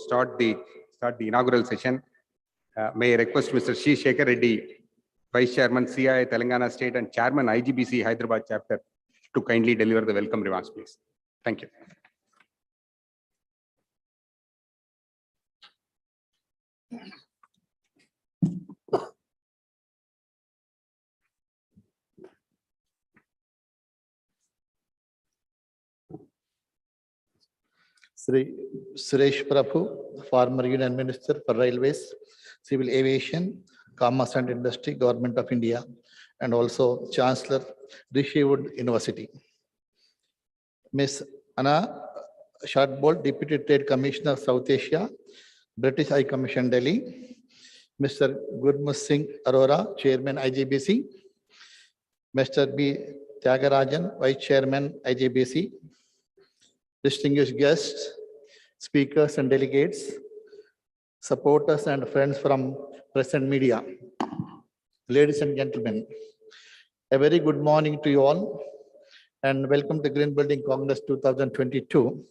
start the inaugural session. May I request Mr. C. Shekhar Reddy, Vice Chairman, CII Telangana State and Chairman, IGBC Hyderabad Chapter, to kindly deliver the welcome remarks, please. Thank you. Sri Suresh Prabhu, former Union Minister for Railways, Civil Aviation, Commerce and Industry, Government of India, and also Chancellor, Rishiwood University. Ms. Anna Shadbolt, Deputy Trade Commissioner, South Asia, British High Commission, Delhi. Mr. Gurmukh Singh Arora, Chairman, IGBC. Mr. B. Tyagarajan, Vice Chairman, IGBC. Distinguished guests, speakers and delegates, supporters and friends from press and media. Ladies and gentlemen, a very good morning to you all and welcome to Green Building Congress 2022.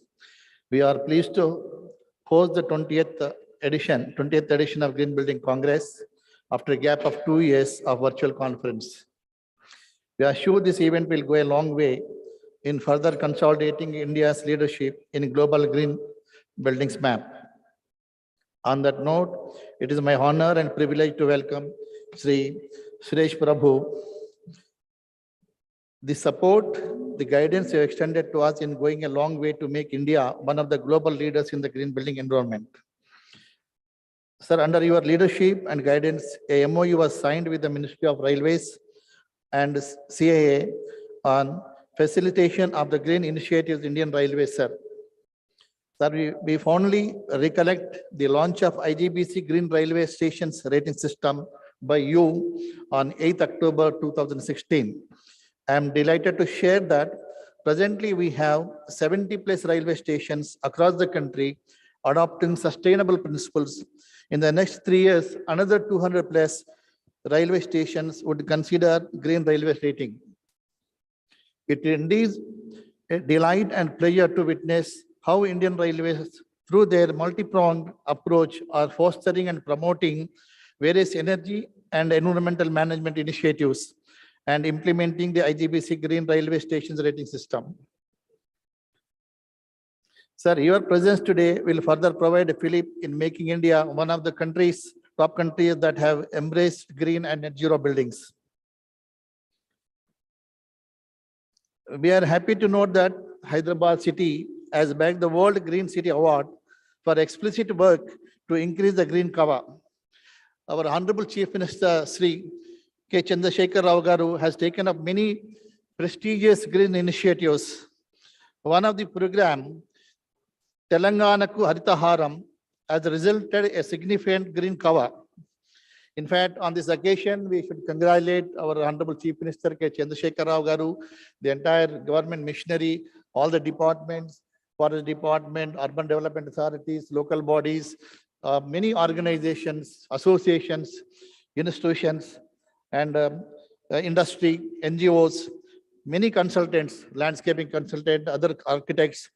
We are pleased to host the 20th edition of Green Building Congress after a gap of 2 years of virtual conference. We are sure this event will go a long way in further consolidating India's leadership in global green buildings map. On that note, it is my honor and privilege to welcome Sri Suresh Prabhu. The support, the guidance you extended to us in going a long way to make India one of the global leaders in the green building environment. Sir, under your leadership and guidance, a MOU was signed with the Ministry of Railways and CAA on facilitation of the green initiatives Indian Railways, sir. Sir, we fondly recollect the launch of IGBC Green Railway Stations rating system by you on 8th October 2016. I am delighted to share that presently we have 70 plus railway stations across the country adopting sustainable principles. In the next 3 years, another 200 plus railway stations would consider green railway rating. It is a delight and pleasure to witness how Indian Railways, through their multi-pronged approach, are fostering and promoting various energy and environmental management initiatives and implementing the IGBC Green Railway Stations rating system. Sir, your presence today will further provide a fillip in making India one of the top countries that have embraced green and net zero buildings. We are happy to note that Hyderabad city has bagged the World Green City Award for explicit work to increase the green cover. Our Honorable Chief Minister Sri K. Chandrasekhar Rao Garu has taken up many prestigious green initiatives. One of the program, Telanganaku Haritaharam, has resulted a significant green cover. In fact, on this occasion, we should congratulate our Honorable Chief Minister K. Chandrasekhar Rao Garu, the entire government machinery, all the departments, Forest Department, Urban Development Authorities, local bodies, many organizations, associations, institutions, and industry, NGOs, many consultants, landscaping consultants, other architects,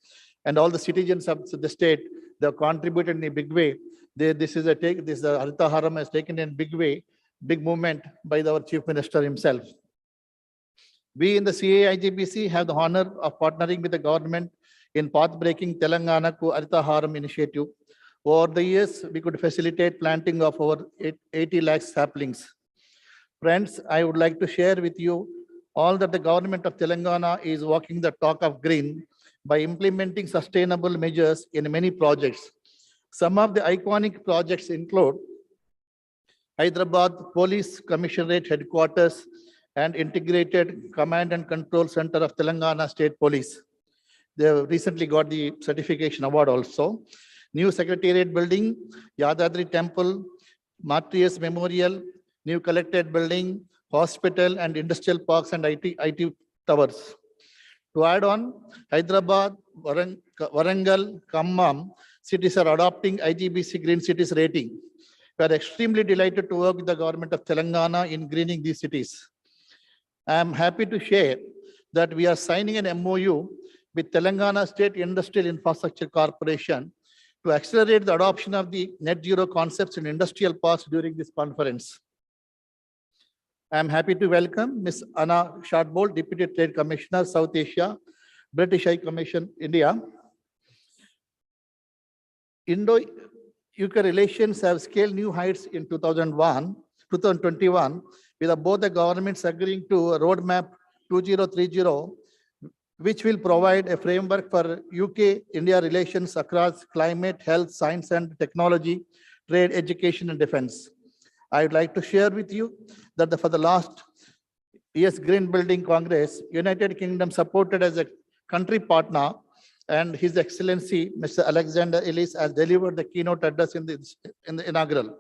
and all the citizens of the state, they have contributed in a big way. This Haritaharam has taken in a big way, big movement by our Chief Minister himself. We in the CAIGBC have the honor of partnering with the government in path-breaking Telanganaku Haritaharam initiative. Over the years, we could facilitate planting of over 80 lakh saplings. Friends, I would like to share with you all that the government of Telangana is walking the talk of green by implementing sustainable measures in many projects. Some of the iconic projects include Hyderabad Police Commissionerate Headquarters and Integrated Command and Control Center of Telangana State Police. They have recently got the certification award also. New Secretariat Building, Yadadri Temple, Matrius Memorial, New Collectorate Building, Hospital and Industrial Parks and IT Towers. To add on, Hyderabad, Warangal, Khammam cities are adopting IGBC Green Cities rating. We are extremely delighted to work with the government of Telangana in greening these cities. I am happy to share that we are signing an MOU with Telangana State Industrial Infrastructure Corporation to accelerate the adoption of the net zero concepts in industrial parks during this conference. I am happy to welcome Ms. Anna Shadbolt, Deputy Trade Commissioner, South Asia, British High Commission, India. Indo-UK relations have scaled new heights in 2021, with both the governments agreeing to a roadmap 2030, which will provide a framework for UK-India relations across climate, health, science and technology, trade, education and defense. I would like to share with you that for the last year's Green Building Congress, United Kingdom supported as a country partner, and His Excellency Mr. Alexander Ellis has delivered the keynote address in the inaugural.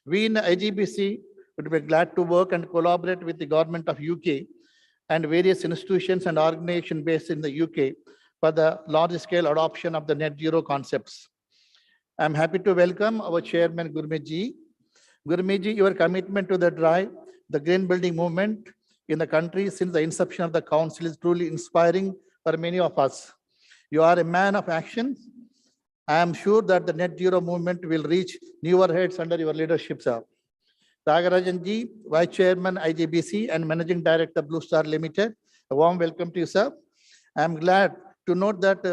We in IGBC would be glad to work and collaborate with the government of UK and various institutions and organizations based in the UK for the large-scale adoption of the net zero concepts. I'm happy to welcome our chairman, Gurmeet ji. Gurmeet ji, your commitment to drive the green building movement in the country since the inception of the council is truly inspiring for many of us. You are a man of action. I am sure that the net zero movement will reach newer heights under your leadership, sir. Ragarajan ji, Vice Chairman, IGBC and Managing Director, Blue Star Limited. A warm welcome to you, sir. I am glad to note that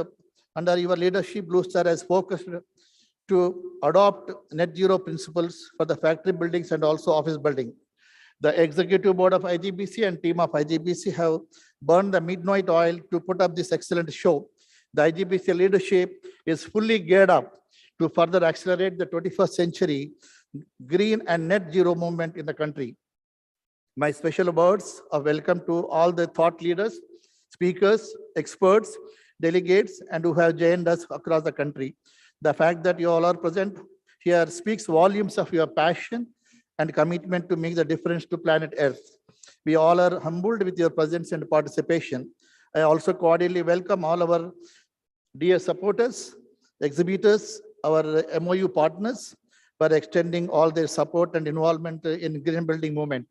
under your leadership, Blue Star has focused to adopt net zero principles for the factory buildings and also office building. The executive board of IGBC and team of IGBC have burned the midnight oil to put up this excellent show. The IGBC leadership is fully geared up to further accelerate the 21st century green and net zero movement in the country. My special words of welcome to all the thought leaders, speakers, experts, delegates, and who have joined us across the country. The fact that you all are present here speaks volumes of your passion and commitment to make the difference to planet Earth. We all are humbled with your presence and participation. I also cordially welcome all our dear supporters, exhibitors, our MOU partners for extending all their support and involvement in green building movement.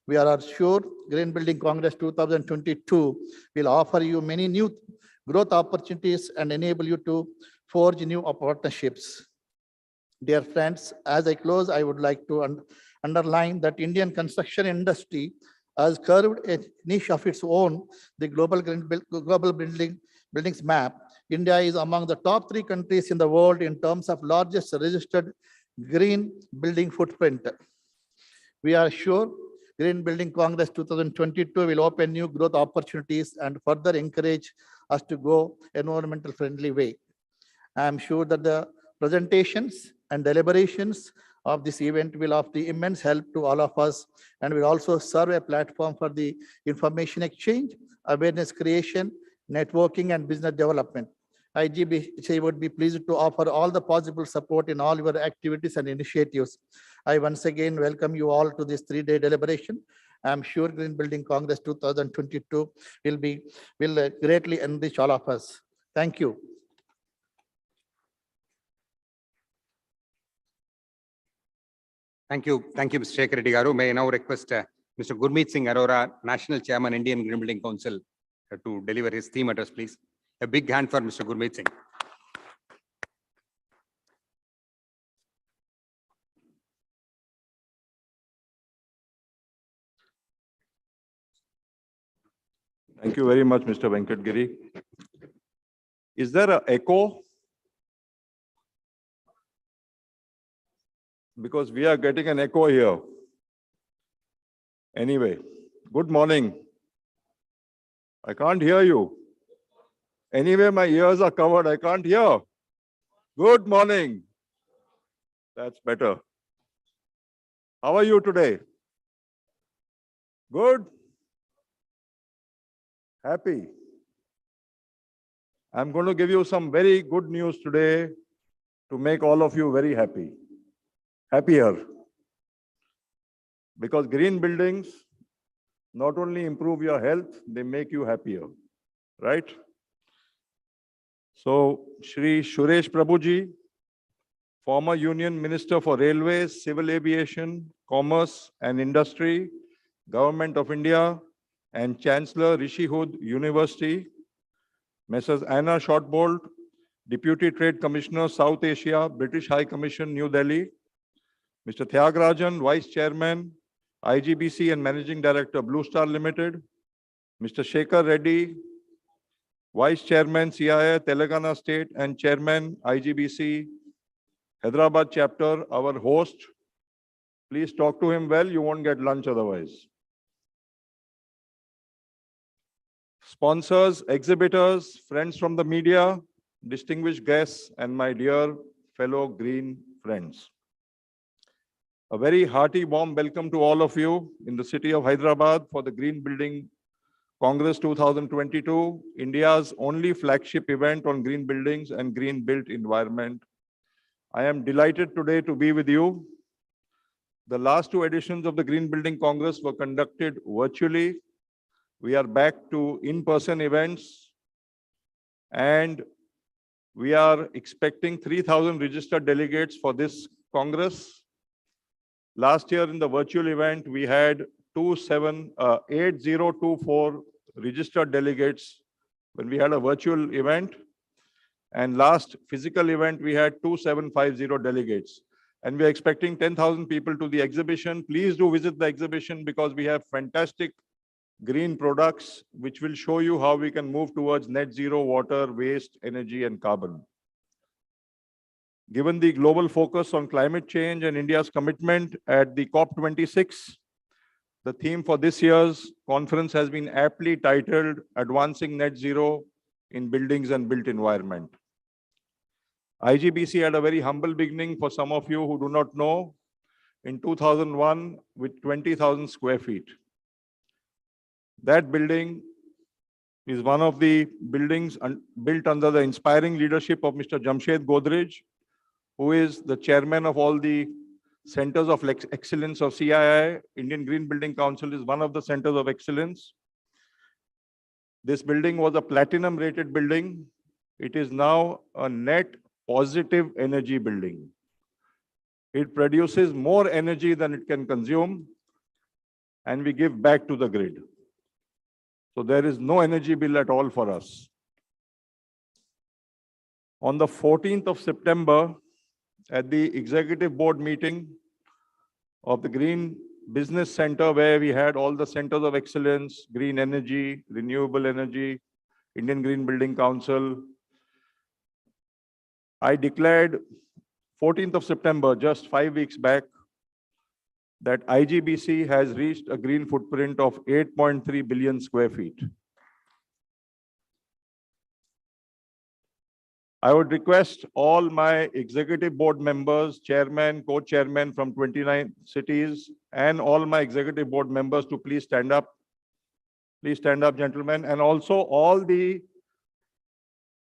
We are sure Green Building Congress 2022 will offer you many new growth opportunities and enable you to forge new partnerships. Dear friends, as I close, I would like to underline that Indian construction industry has carved a niche of its own, the global buildings map. India is among the top 3 countries in the world in terms of largest registered green building footprint. We are sure Green Building Congress 2022 will open new growth opportunities and further encourage us to go environmental friendly way. I am sure that the presentations and deliberations of this event will of the immense help to all of us and will also serve a platform for the information exchange, awareness creation, networking and business development. IGBC would be pleased to offer all the possible support in all your activities and initiatives. I once again welcome you all to this 3-day deliberation. I am sure Green Building Congress 2022 will greatly enrich all of us. Thank you. Thank you, Mr. Shekhar Reddy Garu. May I now request Mr. Gurmeet Singh Arora, National Chairman, Indian Green Building Council, to deliver his theme address, please. A big hand for Mr. Gurmeet Singh. Thank you very much, Mr. Venkat Giri. Is there an echo? Because we are getting an echo here. Anyway, good morning. I can't hear you. Anyway, my ears are covered. I can't hear. Good morning. That's better. How are you today? Good? Happy? I'm going to give you some very good news today to make all of you very happy. Happier. Because green buildings not only improve your health, they make you happier. Right? So, Shri Suresh Prabhuji, former Union Minister for Railways, Civil Aviation, Commerce and Industry, Government of India, and Chancellor Rishi Hood University, Messrs. Anna Shotbolt, Deputy Trade Commissioner, South Asia, British High Commission, New Delhi. Mr. Tyagarajan, Vice Chairman, IGBC and Managing Director, Blue Star Limited. Mr. Shekhar Reddy, Vice Chairman, CIA, Telangana State and Chairman, IGBC, Hyderabad Chapter, our host. Please talk to him well, you won't get lunch otherwise. Sponsors, exhibitors, friends from the media, distinguished guests, and my dear fellow green friends. A very hearty, warm welcome to all of you in the city of Hyderabad for the Green Building Congress 2022, India's only flagship event on green buildings and green built environment. I am delighted today to be with you. The last two editions of the Green Building Congress were conducted virtually. We are back to in-person events, and we are expecting 3,000 registered delegates for this Congress. Last year in the virtual event, we had 8024 registered delegates when we had a virtual event. And last physical event, we had 2750 delegates. And we are expecting 10,000 people to the exhibition. Please do visit the exhibition because we have fantastic green products which will show you how we can move towards net zero water, waste, energy, and carbon. Given the global focus on climate change and India's commitment at the COP26, the theme for this year's conference has been aptly titled Advancing Net Zero in Buildings and Built Environment. IGBC had a very humble beginning for some of you who do not know, in 2001 with 20,000 square feet. That building is one of the buildings built under the inspiring leadership of Mr. Jamshed Godrej, who is the chairman of all the centers of excellence of CII. Indian Green Building Council is one of the centers of excellence. This building was a platinum rated building. It is now a net positive energy building. It produces more energy than it can consume, and we give back to the grid. So there is no energy bill at all for us. On the 14th of September, at the executive board meeting of the Green Business Center, where we had all the centers of excellence, green energy, renewable energy, Indian Green Building Council, I declared 14th of September, just 5 weeks back, that IGBC has reached a green footprint of 8.3 billion square feet. I would request all my executive board members, chairman, co-chairman from 29 cities, and all my executive board members to please stand up. Please stand up, gentlemen. And also all the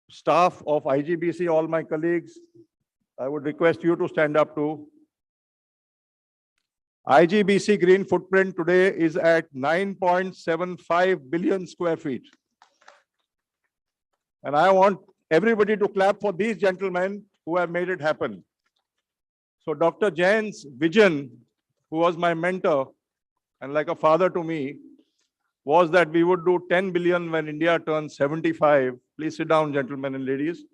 staff of IGBC, all my colleagues, I would request you to stand up too. IGBC green footprint today is at 9.75 billion square feet. And I want everybody to clap for these gentlemen who have made it happen. So Dr. Jain's vision, who was my mentor and like a father to me, was that we would do 10 billion when India turns 75. Please sit down, gentlemen and ladies.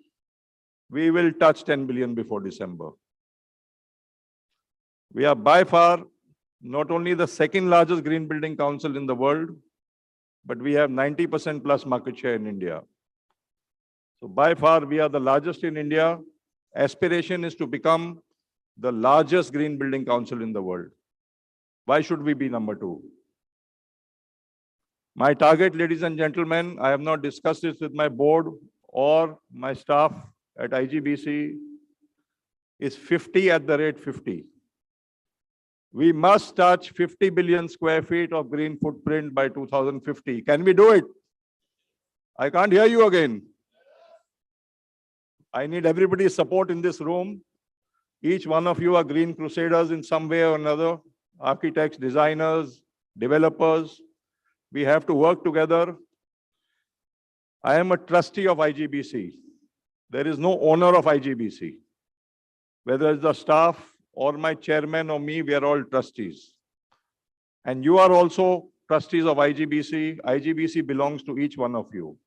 We will touch 10 billion before December. We are by far not only the second largest green building council in the world, but we have 90% plus market share in India. So by far, we are the largest in India. Aspiration is to become the largest green building council in the world. Why should we be number 2? My target, ladies and gentlemen, I have not discussed this with my board or my staff at IGBC, is 50 at the rate 50. We must touch 50 billion square feet of green footprint by 2050. Can we do it? I can't hear you again. I need everybody's support in this room. Each one of you are green crusaders in some way or another. Architects, designers, developers. We have to work together. I am a trustee of IGBC. There is no owner of IGBC. Whether it's the staff or my chairman or me, we are all trustees. And you are also trustees of IGBC. IGBC belongs to each one of you.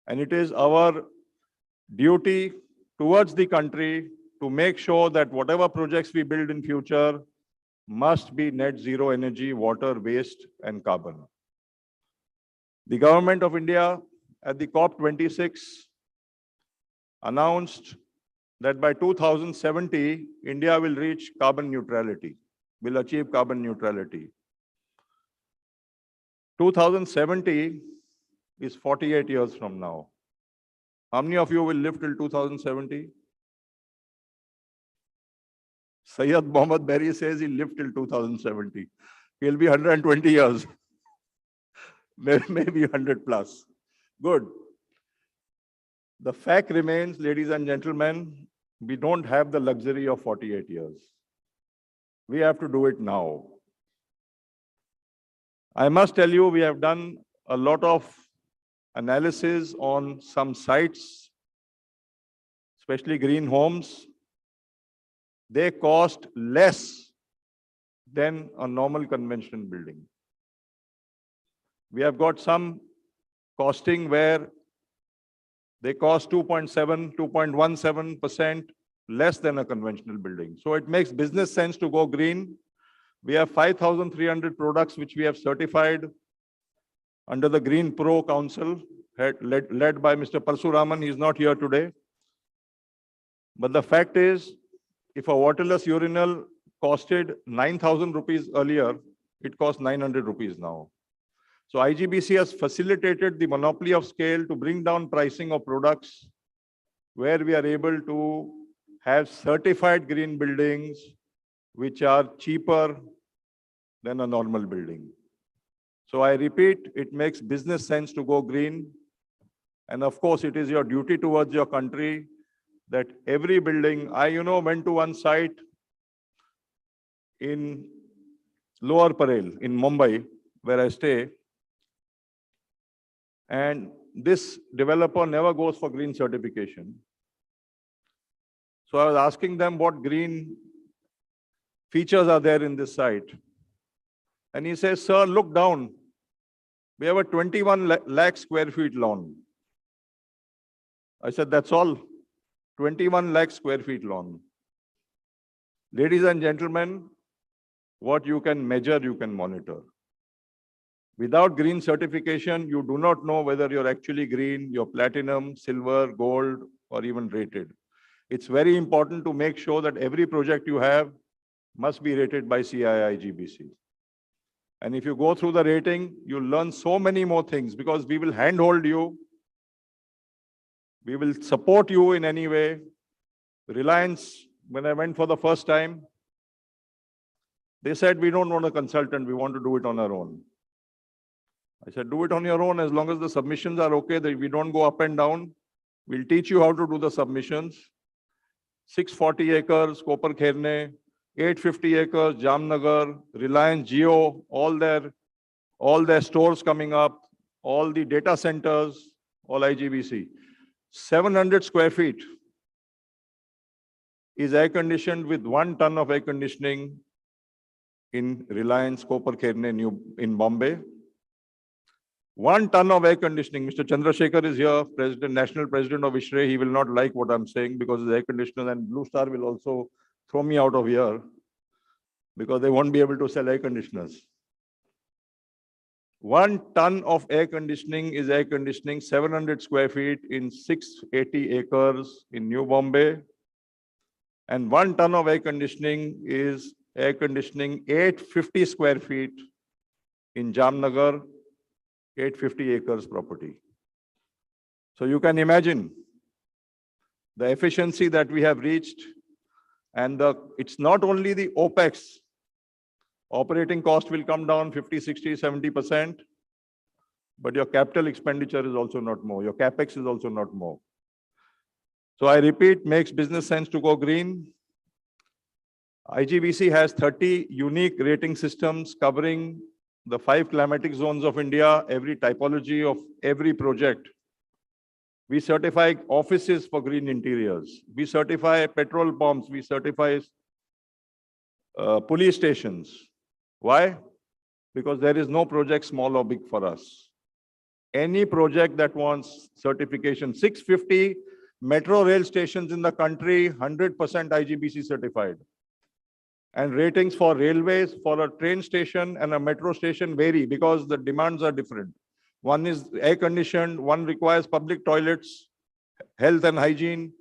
And it is our duty towards the country to make sure that whatever projects we build in future must be net zero energy, water, waste, and carbon. The government of India at the COP26 announced that by 2070, India will reach carbon neutrality, will achieve carbon neutrality. 2070 is 48 years from now. How many of you will live till 2070? Sayyid Mohammad Berry says he'll live till 2070. He'll be 120 years, maybe 100 plus. Good. The fact remains, ladies and gentlemen, we don't have the luxury of 48 years. We have to do it now. I must tell you, we have done a lot of analysis on some sites, especially green homes. They cost less than a normal conventional building. We have got some costing where they cost 2.7, 2.17% less than a conventional building. So it makes business sense to go green. We have 5,300 products which we have certified under the Green Pro Council, led by Mr. Parsuraman. He is not here today. But the fact is, if a waterless urinal costed 9,000 rupees earlier, it costs 900 rupees now. So IGBC has facilitated the monopoly of scale to bring down pricing of products where we are able to have certified green buildings which are cheaper than a normal building. So I repeat, it makes business sense to go green. And of course, it is your duty towards your country that every building, I went to one site in Lower Parel in Mumbai, where I stay. And this developer never goes for green certification. So I was asking them what green features are there in this site. And he says, sir, look down. We have a 21 lakh square feet lawn. I said, that's all. 21 lakh square feet lawn. Ladies and gentlemen, what you can measure, you can monitor. Without green certification, you do not know whether you're actually green, you're platinum, silver, gold, or even rated. It's very important to make sure that every project you have must be rated by CII-IGBC. And if you go through the rating, you'll learn so many more things because we will handhold you. We will support you in any way. Reliance, when I went for the first time, they said, we don't want a consultant, we want to do it on our own. I said, do it on your own as long as the submissions are okay, that we don't go up and down. We'll teach you how to do the submissions. 640 acres, Kopar Kherne, 850 acres, Jamnagar, Reliance Jio, all their stores coming up, all the data centers, all IGBC. 700 square feet is air conditioned with 1 ton of air conditioning in Reliance Kopar Kherne in Bombay. 1 ton of air conditioning. Mr. Chandrasekhar is here, National President of ISRE. He will not like what I'm saying because it's air conditioner, and Blue Star will also throw me out of here because they won't be able to sell air conditioners. 1 ton of air conditioning is air conditioning 700 square feet in 680 acres in New Bombay. And 1 ton of air conditioning is air conditioning 850 square feet in Jamnagar, 850 acres property. So you can imagine the efficiency that we have reached, and it's not only the OPEX. Operating cost will come down 50, 60, 70%, but your capital expenditure is also not more. Your CapEx is also not more. So I repeat, makes business sense to go green. IGBC has 30 unique rating systems covering the 5 climatic zones of India, every typology of every project. We certify offices for green interiors. We certify petrol pumps. We certify police stations. Why? Because there is no project small or big for us. Any project that wants certification, 650 Metro rail stations in the country, 100% IGBC certified. And ratings for railways, for a train station and a metro station vary because the demands are different. One is air conditioned, one requires public toilets, health and hygiene.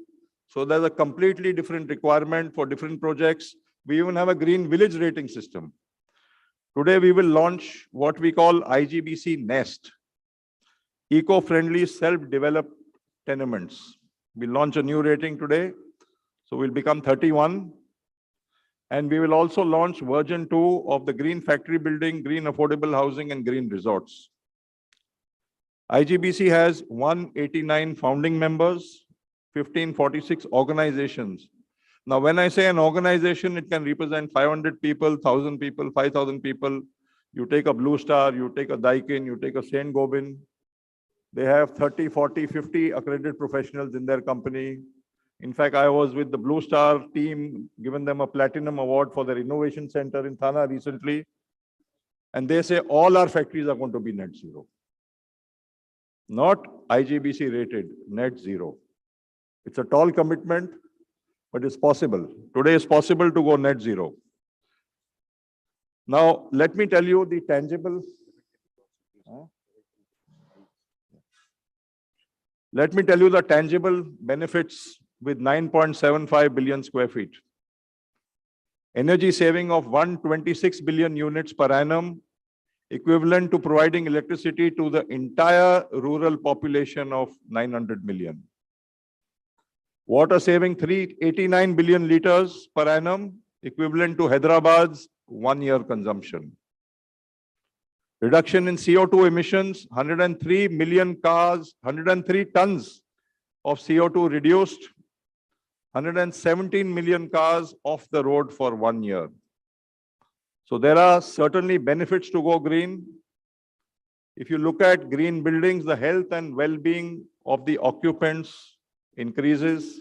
So there's a completely different requirement for different projects. We even have a green village rating system. Today we will launch what we call IGBC Nest, eco-friendly self-developed tenements. We'll launch a new rating today. So we'll become 31. And we will also launch version 2 of the green factory building, green affordable housing and green resorts. IGBC has 189 founding members, 1546 organizations. Now, when I say an organization, it can represent 500 people, 1,000 people, 5,000 people. You take a Blue Star, you take a Daikin, you take a Saint Gobain. They have 30, 40, 50 accredited professionals in their company. In fact, I was with the Blue Star team, given them a platinum award for their innovation center in Thana recently. And they say all our factories are going to be net zero. Not IGBC rated, net zero. It's a tall commitment, but it's possible. Today it's possible to go net zero. Now, let me tell you the tangible. Let me tell you the tangible benefits with 9.75 billion square feet. Energy saving of 126 billion units per annum, equivalent to providing electricity to the entire rural population of 900 million. Water saving 389 billion liters per annum, equivalent to Hyderabad's 1-year consumption. Reduction in CO2 emissions, 103 million cars, 103 tons of CO2 reduced, 117 million cars off the road for 1 year. So there are certainly benefits to go green. If you look at green buildings, the health and well-being of the occupants increases.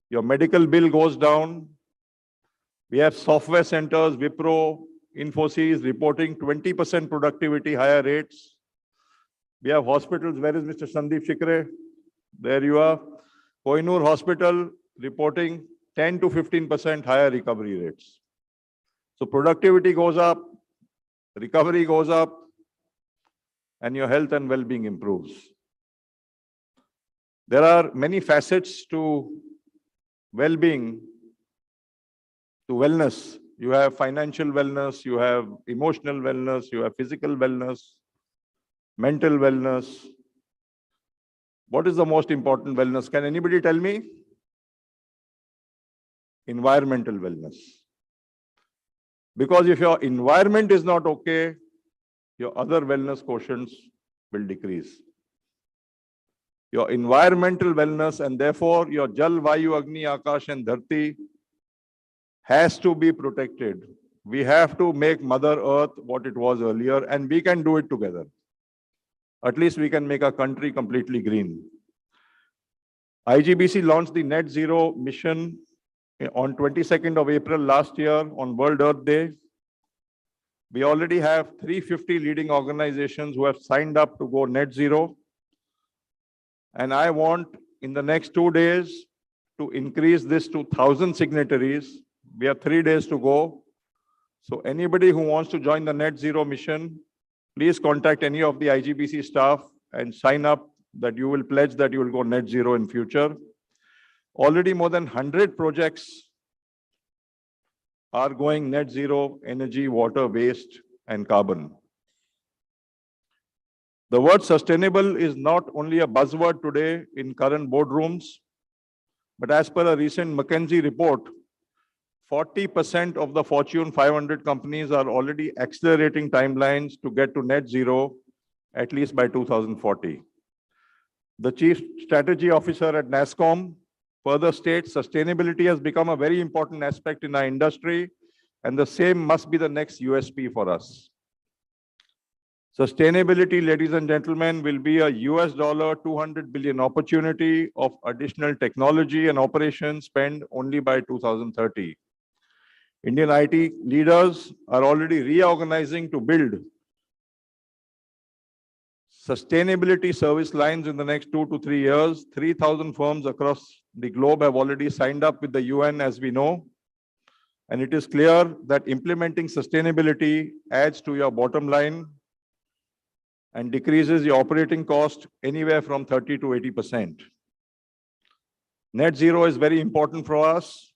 Your medical bill goes down. We have software centers, Wipro, Infosys reporting 20% productivity, higher rates. We have hospitals. Where is Mr. Sandeep Shikre? There you are. Koinur Hospital reporting 10 to 15% higher recovery rates. So productivity goes up, recovery goes up, and your health and well-being improves. There are many facets to well-being, to wellness. You have financial wellness, you have emotional wellness, you have physical wellness, mental wellness. What is the most important wellness? Can anybody tell me? Environmental wellness. Because if your environment is not okay, your other wellness quotients will decrease. Your environmental wellness and therefore your Jal, Vayu, Agni, Akash and Dharti has to be protected. We have to make Mother Earth what it was earlier, and we can do it together. At least we can make our country completely green. IGBC launched the Net Zero mission on 22nd of April last year on World Earth Day. We already have 350 leading organizations who have signed up to go net zero. And I want in the next 2 days to increase this to 1,000 signatories. We have 3 days to go. So anybody who wants to join the net zero mission, please contact any of the IGBC staff and sign up that you will pledge that you will go net zero in future. Already more than 100 projects are going net zero: energy, water, waste, and carbon. The word sustainable is not only a buzzword today in current boardrooms, but as per a recent McKinsey report, 40% of the Fortune 500 companies are already accelerating timelines to get to net zero, at least by 2040. The Chief Strategy Officer at NASSCOM further states sustainability has become a very important aspect in our industry, and the same must be the next USP for us. Sustainability, ladies and gentlemen, will be a $200 billion opportunity of additional technology and operation spend only by 2030. Indian IT leaders are already reorganizing to build sustainability service lines in the next 2 to 3 years. 3,000 firms across the globe have already signed up with the UN, as we know. And it is clear that implementing sustainability adds to your bottom line and decreases your operating cost anywhere from 30 to 80%. Net zero is very important for us,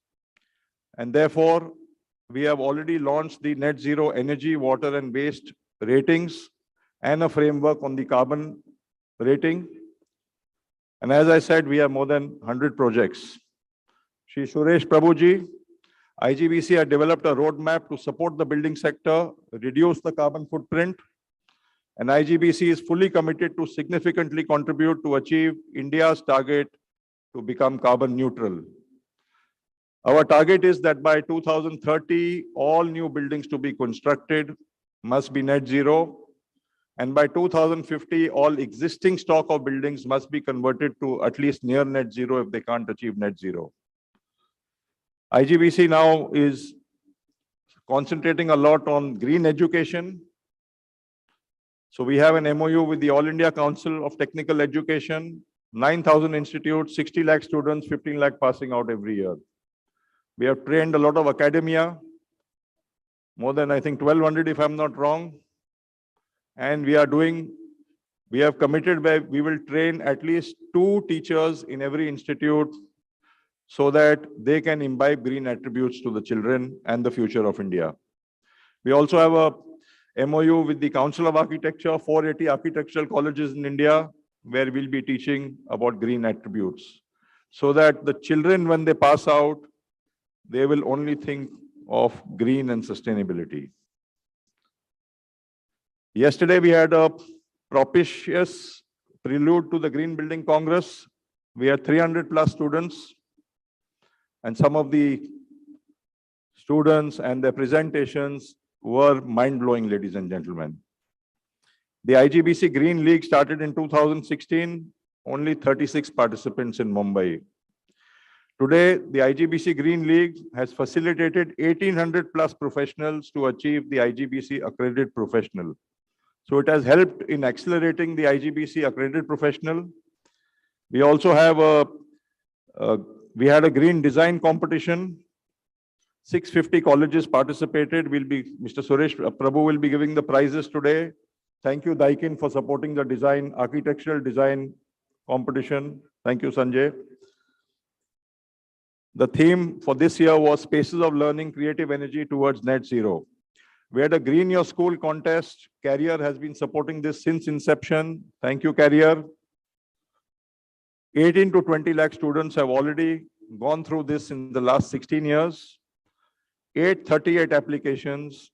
and therefore we have already launched the net zero energy, water and waste ratings and a framework on the carbon rating. And as I said, we have more than 100 projects. Shri Suresh Prabhuji, IGBC had developed a roadmap to support the building sector, reduce the carbon footprint, and IGBC is fully committed to significantly contribute to achieve India's target to become carbon neutral. Our target is that by 2030, all new buildings to be constructed must be net zero. And by 2050, all existing stock of buildings must be converted to at least near net zero if they can't achieve net zero. IGBC now is concentrating a lot on green education. So we have an MOU with the All India Council of Technical Education, 9,000 institutes, 60 lakh students, 15 lakh passing out every year. We have trained a lot of academia, more than I think 1,200 if I'm not wrong. And we have committed where we will train at least 2 teachers in every institute so that they can imbibe green attributes to the children and the future of India. We also have a MOU with the Council of Architecture, 480 architectural colleges in India, where we'll be teaching about green attributes, so that the children, when they pass out, they will only think of green and sustainability. Yesterday, we had a propitious prelude to the Green Building Congress. We had 300 plus students, and some of the students and their presentations were mind-blowing, ladies and gentlemen. The IGBC Green League started in 2016, only 36 participants in Mumbai. Today, the IGBC Green League has facilitated 1,800 plus professionals to achieve the IGBC accredited professional. So it has helped in accelerating the IGBC accredited professional. We also have we had a green design competition. 650 colleges participated. Mr. Suresh Prabhu will be giving the prizes today. Thank you, Daikin, for supporting the architectural design competition. Thank you, Sanjay. The theme for this year was Spaces of Learning, Creative Energy towards Net Zero. We had a Green Your School contest. Carrier has been supporting this since inception. Thank you, Carrier. 18 to 20 lakh students have already gone through this in the last 16 years. 838 applications.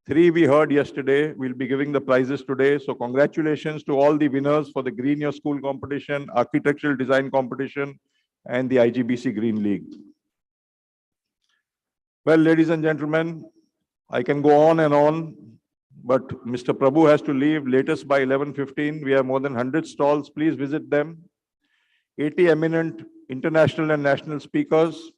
3 we heard yesterday. We'll be giving the prizes today. So congratulations to all the winners for the Green Your School competition, architectural design competition, and the IGBC Green League. Well, ladies and gentlemen, I can go on and on, but Mr. Prabhu has to leave latest by 11:15. We have more than 100 stalls. Please visit them. 80 eminent international and national speakers.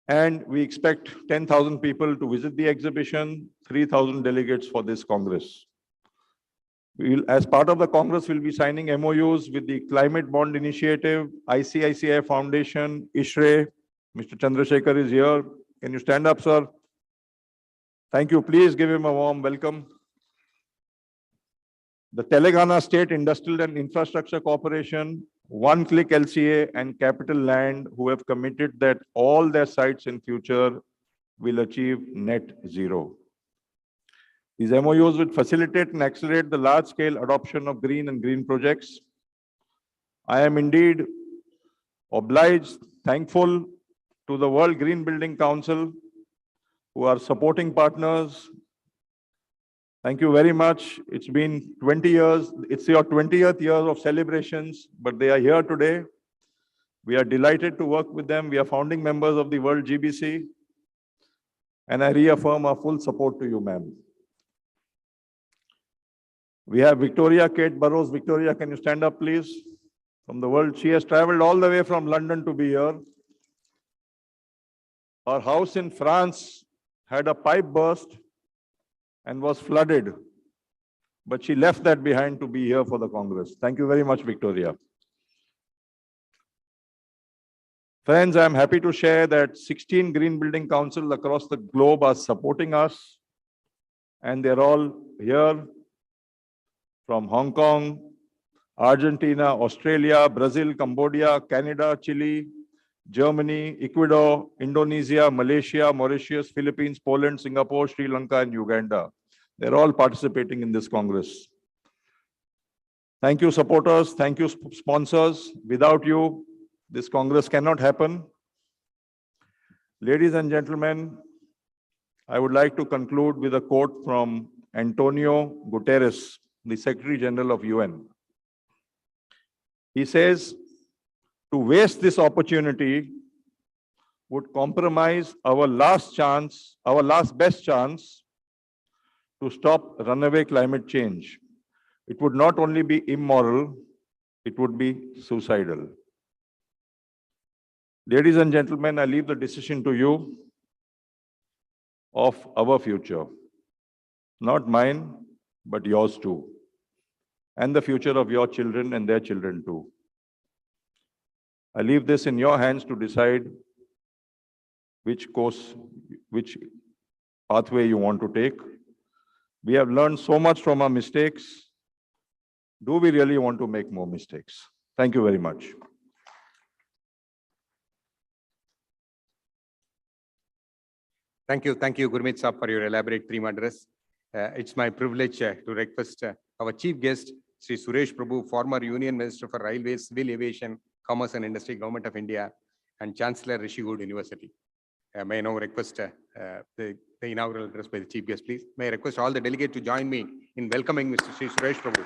And we expect 10,000 people to visit the exhibition, 3,000 delegates for this Congress. As part of the Congress, we'll be signing MOUs with the Climate Bond Initiative, ICICI Foundation, ISHRE. Mr. Chandrasekhar is here. Can you stand up, sir? Thank you. Please give him a warm welcome. The Telangana State Industrial and Infrastructure Corporation, One Click LCA, and Capital Land, who have committed that all their sites in future will achieve net zero. These MOUs will facilitate and accelerate the large-scale adoption of green and green projects. I am indeed obliged, thankful to the World Green Building Council, who are supporting partners. Thank you very much. It's been 20 years. It's your 20th year of celebrations, but they are here today. We are delighted to work with them. We are founding members of the World GBC. And I reaffirm our full support to you, ma'am. We have Victoria Kate Burrows. Victoria, can you stand up, please? From the world. She has traveled all the way from London to be here. Her house in France had a pipe burst and was flooded. but she left that behind to be here for the Congress. Thank you very much, Victoria. Friends, I'm happy to share that 16 green building councils across the globe are supporting us, and they're all here from Hong Kong, Argentina, Australia, Brazil, Cambodia, Canada, Chile, Germany, Ecuador, Indonesia, Malaysia, Mauritius, Philippines, Poland, Singapore, Sri Lanka, and Uganda. They're all participating in this Congress. Thank you, supporters. Thank you, sponsors. Without you, this Congress cannot happen. Ladies and gentlemen, I would like to conclude with a quote from Antonio Guterres, the Secretary General of UN. He says, to waste this opportunity would compromise our last best chance to stop runaway climate change. It would not only be immoral, it would be suicidal. Ladies and gentlemen, I leave the decision to you of our future. Not mine, but yours too. And the future of your children and their children too. I leave this in your hands to decide which pathway you want to take. We have learned so much from our mistakes. Do we really want to make more mistakes? Thank you very much. Thank you, Gurmeet Saab, for your elaborate theme address. It's my privilege to request our chief guest, Sri Suresh Prabhu, former Union Minister for Railways, Civil Aviation, Commerce and Industry, Government of India, and Chancellor, Rishi Good University. May I now request the inaugural address by the chief guest, please. May I request all the delegates to join me in welcoming Mr. Sri Suresh Prabhu.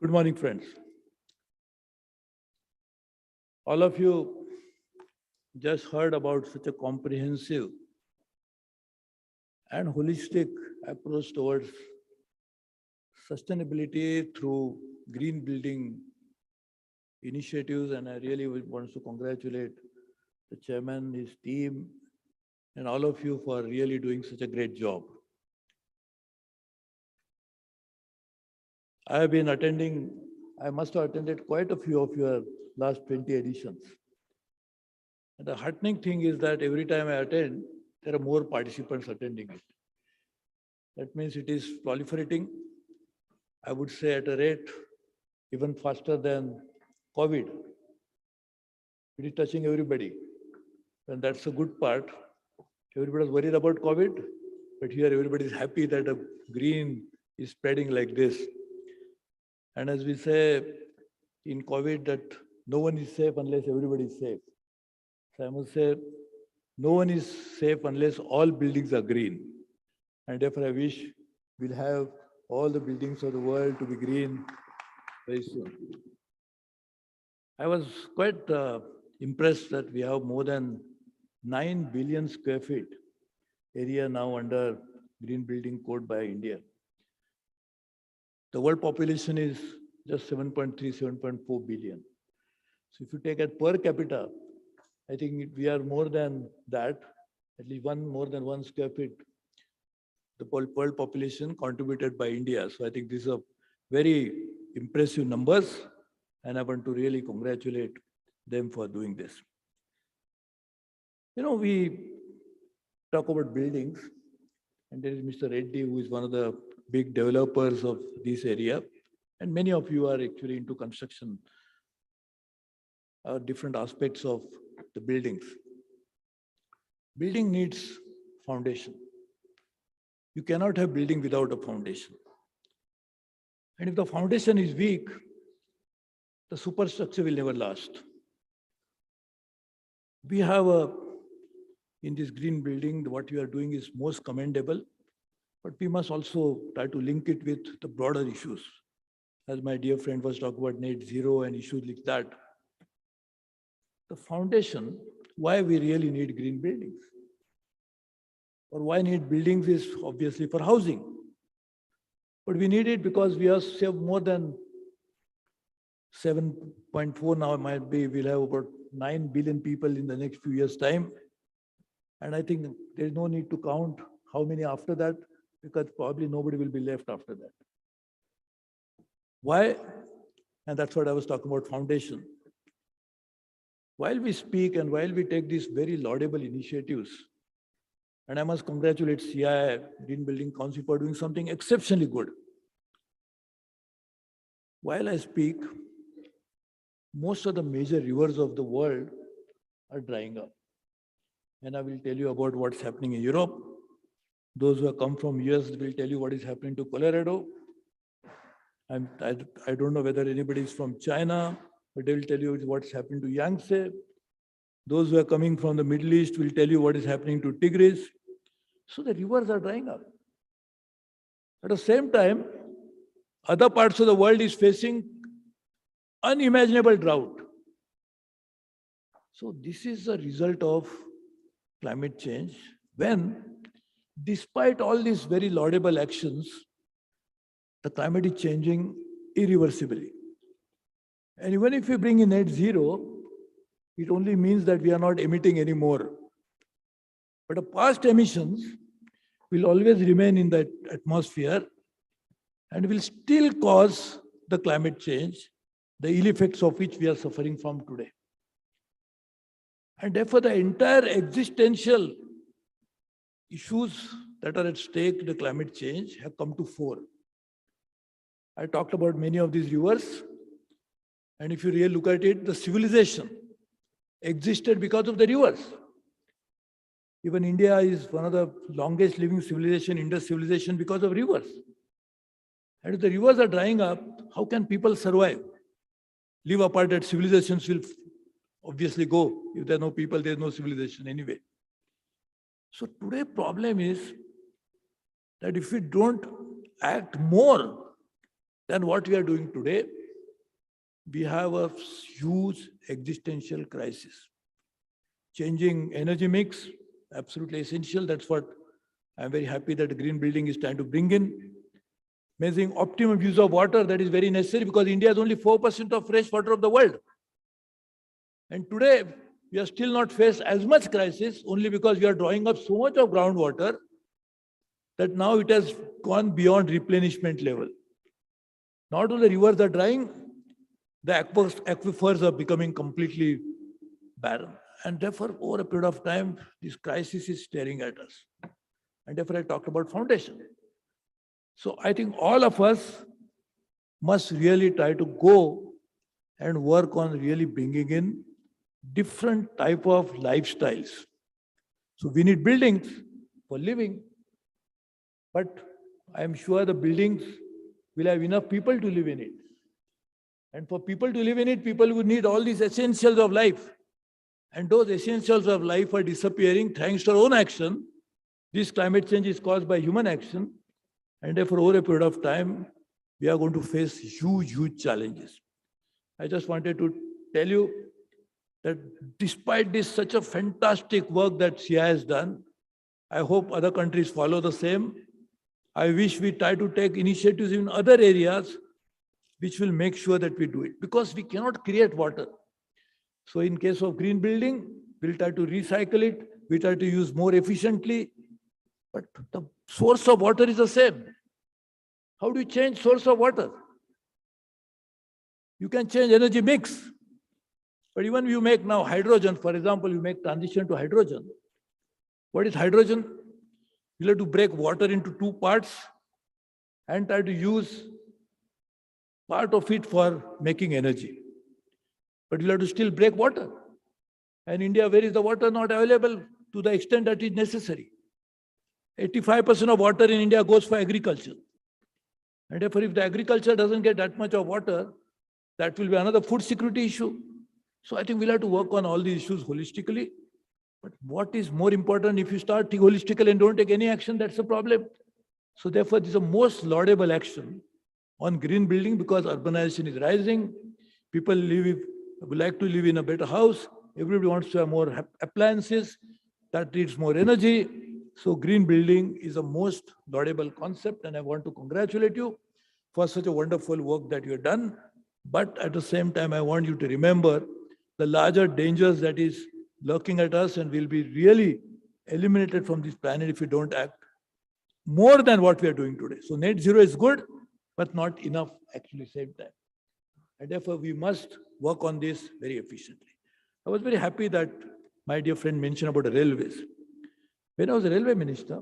Good morning, friends. All of you just heard about such a comprehensive and holistic approach towards sustainability through green building initiatives, and I really want to congratulate the chairman, his team, and all of you for really doing such a great job. I must have attended quite a few of your last 20 editions. And the heartening thing is that every time I attend, there are more participants attending it. That means it is proliferating, I would say, at a rate even faster than COVID. It is touching everybody. And that's a good part. Everybody was worried about COVID, but here everybody is happy that a green is spreading like this. And as we say in COVID, that no one is safe unless everybody is safe. So I must say, no one is safe unless all buildings are green. And therefore I wish we'll have all the buildings of the world to be green very soon. I was quite impressed that we have more than 9 billion square feet area now under Green Building Code by India. The world population is just 7.3, 7.4 billion. So if you take it per capita, I think we are more than that, at least more than 1 square feet, the world population contributed by India. So I think these are very impressive numbers, and I want to really congratulate them for doing this. You know, we talk about buildings, and there is Mr. Reddy, who is one of the big developers of this area. And many of you are actually into construction, different aspects of the buildings. Building needs foundation. You cannot have building without a foundation. And if the foundation is weak, the superstructure will never last. We have in this green building, what we are doing is most commendable, but we must also try to link it with the broader issues. As my dear friend was talking about net zero and issues like that. The foundation, why we really need green buildings, or why need buildings is obviously for housing. But we need it because we have saved more than 7.4 now might be, we'll have about 9 billion people in the next few years' time. And I think there's no need to count how many after that, because probably nobody will be left after that. Why? And that's what I was talking about, foundation. While we speak and while we take these very laudable initiatives, and I must congratulate CII, Green Building Council, for doing something exceptionally good. While I speak, most of the major rivers of the world are drying up. And I will tell you about what's happening in Europe. Those who have come from US will tell you what is happening to Colorado. I don't know whether anybody is from China, but they will tell you what's happening to Yangtze. Those who are coming from the Middle East will tell you what is happening to Tigris. So the rivers are drying up. At the same time, other parts of the world is facing unimaginable drought. So this is a result of climate change when, despite all these very laudable actions, the climate is changing irreversibly. And even if we bring in net zero, it only means that we are not emitting anymore. But the past emissions will always remain in the atmosphere and will still cause the climate change, the ill effects of which we are suffering from today. And therefore, the entire existential issues that are at stake, the climate change, have come to fore. I talked about many of these rivers. And if you really look at it, the civilization existed because of the rivers. Even India is one of the longest living civilization, Indus civilization, because of rivers. And if the rivers are drying up, how can people survive? Live apart, that civilizations will obviously go. If there are no people, there is no civilization anyway. So today's problem is that if we don't act more than what we are doing today, we have a huge existential crisis. Changing energy mix, absolutely essential. That's what I'm very happy that the green building is trying to bring in. Making optimum use of water, that is very necessary because India is only 4% of fresh water of the world. And today, we are still not faced as much crisis only because we are drawing up so much of groundwater that now it has gone beyond replenishment level. Not only the rivers are drying, the aquifers are becoming completely barren. And therefore, over a period of time, this crisis is staring at us. And therefore, I talked about foundation. So I think all of us must really try to go and work on really bringing in different type of lifestyles. So we need buildings for living, but I'm sure the buildings will have enough people to live in it. And for people to live in it, people would need all these essentials of life. And those essentials of life are disappearing thanks to our own action. This climate change is caused by human action. And therefore, over a period of time, we are going to face huge, huge challenges. I just wanted to tell you that despite this such a fantastic work that CI has done, I hope other countries follow the same. I wish we try to take initiatives in other areas which will make sure that we do it, because we cannot create water. So in case of green building, we'll try to recycle it, we try to use more efficiently, but the source of water is the same. How do you change source of water? You can change energy mix. But even you make now hydrogen, for example, you make transition to hydrogen. What is hydrogen? You'll have to break water into two parts and try to use part of it for making energy. But you'll have to still break water. And India, where is the water not available to the extent that is necessary? 85% of water in India goes for agriculture. And therefore, if the agriculture doesn't get that much of water, that will be another food security issue. So I think we'll have to work on all these issues holistically. But what is more important, if you start holistically and don't take any action, that's the problem. So therefore, this is the most laudable action on green building, because urbanization is rising. People would like to live in a better house. Everybody wants to have more appliances. That needs more energy. So green building is the most laudable concept, and I want to congratulate you for such a wonderful work that you have done. But at the same time, I want you to remember the larger dangers that is lurking at us and will be really eliminated from this planet if we don't act more than what we are doing today. So net zero is good, but not enough actually same time. And therefore, we must work on this very efficiently. I was very happy that my dear friend mentioned about the railways. When I was a railway minister,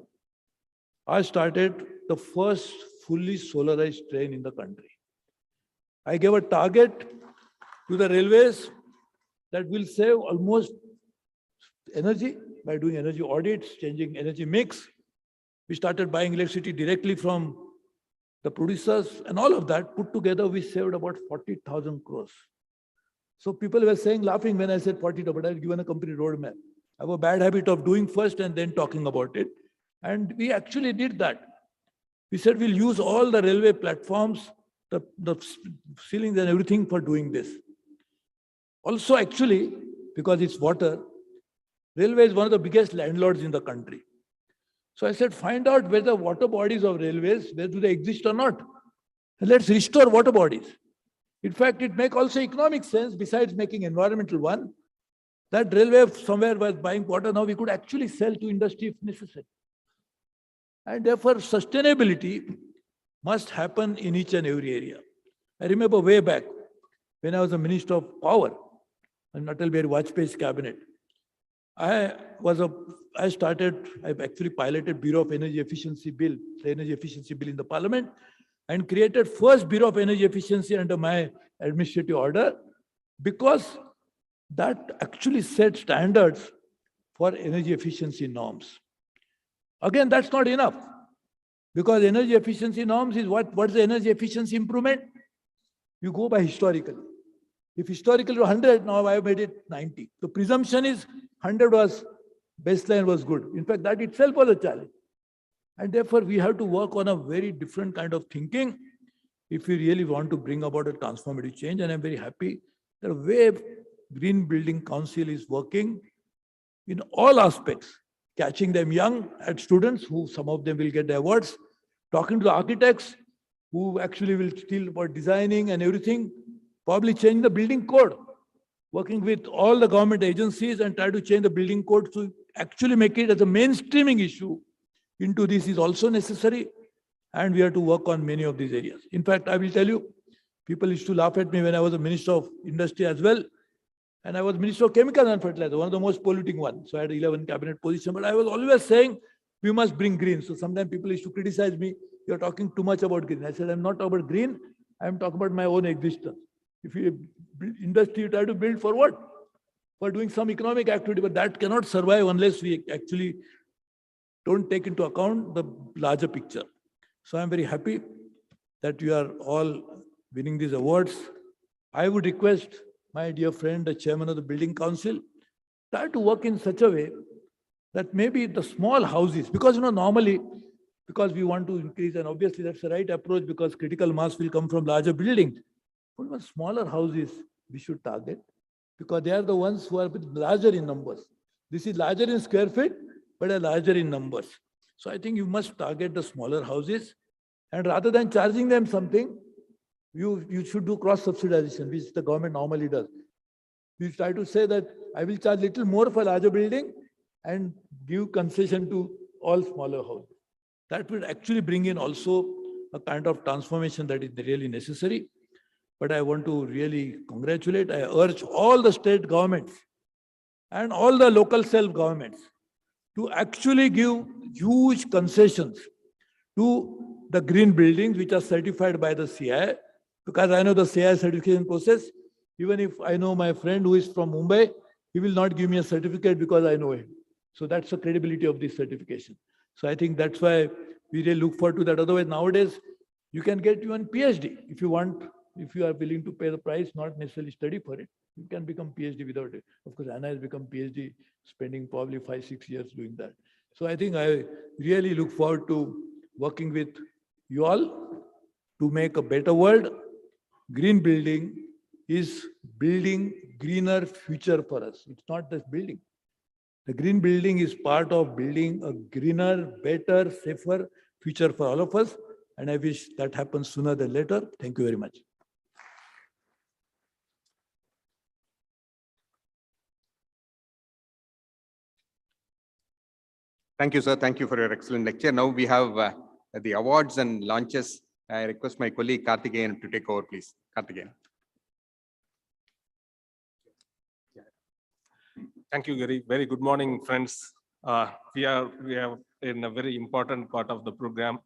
I started the first fully solarized train in the country. I gave a target to the railways that will save almost energy by doing energy audits, changing energy mix. We started buying electricity directly from the producers, and all of that put together, we saved about 40,000 crores. So people were saying, laughing when I said 40, but I've given a complete roadmap. I have a bad habit of doing first and then talking about it. And we actually did that. We said we'll use all the railway platforms, the ceilings and everything for doing this. Also, actually, because it's water, railway is one of the biggest landlords in the country. So I said, find out where the water bodies of railways, where do they exist or not? And let's restore water bodies. In fact, it makes also economic sense, besides making environmental one, that railway somewhere was buying water, now we could actually sell to industry if necessary. And therefore, sustainability must happen in each and every area. I remember way back when I was a Minister of Power in Atal Bihari Vajpayee's cabinet. I actually piloted Bureau of Energy Efficiency Bill, the Energy Efficiency Bill in the Parliament, and created first Bureau of Energy Efficiency under my administrative order, because that actually set standards for energy efficiency norms. Again, that's not enough, because energy efficiency norms is what's the energy efficiency improvement? You go by historically. If historically 100, now I have made it 90. The presumption is 100 was, baseline was good. In fact, that itself was a challenge. And therefore, we have to work on a very different kind of thinking if we really want to bring about a transformative change. And I'm very happy that the way Green Building Council is working in all aspects, catching them young at students, who some of them will get the awards, talking to the architects who actually will still about designing and everything, probably change the building code, working with all the government agencies and try to change the building code to actually make it as a mainstreaming issue into this is also necessary. And we have to work on many of these areas. In fact, I will tell you, people used to laugh at me when I was a Minister of Industry as well. And I was Minister of Chemicals and Fertilizer, one of the most polluting ones. So I had 11 cabinet positions, but I was always saying, we must bring green. So sometimes people used to criticize me, you're talking too much about green. I said, I'm not talking about green, I'm talking about my own existence. If you build industry, you try to build for what? For doing some economic activity, but that cannot survive unless we actually don't take into account the larger picture. So I'm very happy that you are all winning these awards. I would request my dear friend, the chairman of the Building Council, try to work in such a way that maybe the small houses, because normally, because we want to increase, and obviously that's the right approach because critical mass will come from larger buildings. But even smaller houses we should target, because they are the ones who are a bit larger in numbers. This is larger in square feet, but are larger in numbers. So I think you must target the smaller houses, and rather than charging them something, you should do cross-subsidization, which the government normally does. We try to say that I will charge little more for larger building and give concession to all smaller houses. That will actually bring in also a kind of transformation that is really necessary. But I want to really congratulate, I urge all the state governments and all the local self-governments to actually give huge concessions to the green buildings which are certified by the CI, because I know the CI certification process. Even if I know my friend who is from Mumbai, he will not give me a certificate because I know him. So that's the credibility of this certification. So I think that's why we really look forward to that. Otherwise, nowadays, you can get even PhD if you want, if you are willing to pay the price, not necessarily study for it. You can become PhD without it. Of course, Anna has become PhD, spending probably 5-6 years doing that. So I think I really look forward to working with you all to make a better world. Green building is building greener future for us. It's not just building. The green building is part of building a greener, better, safer future for all of us. And I wish that happens sooner than later. Thank you very much. Thank you, sir. Thank you for your excellent lecture. Now we have the awards and launches. I request my colleague Karthikeyan to take over, please. Karthikeyan. Thank you, Gary. Very good morning, friends. We are in a very important part of the program,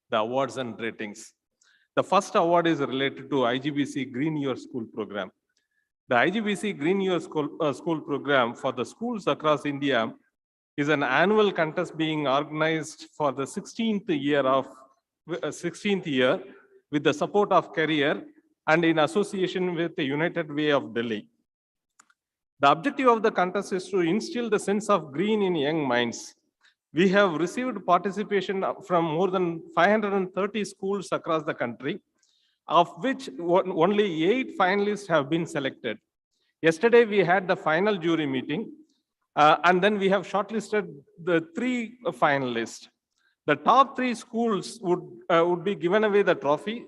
the awards and ratings. The first award is related to IGBC Green Your School program. The IGBC Green Your School program for the schools across India is an annual contest being organized for the 16th year with the support of Career and in association with the United Way of Delhi. The objective of the contest is to instill the sense of green in young minds. We have received participation from more than 530 schools across the country, of which only 8 finalists have been selected. Yesterday, we had the final jury meeting, and then we have shortlisted the 3 finalists. The top 3 schools would be given away the trophy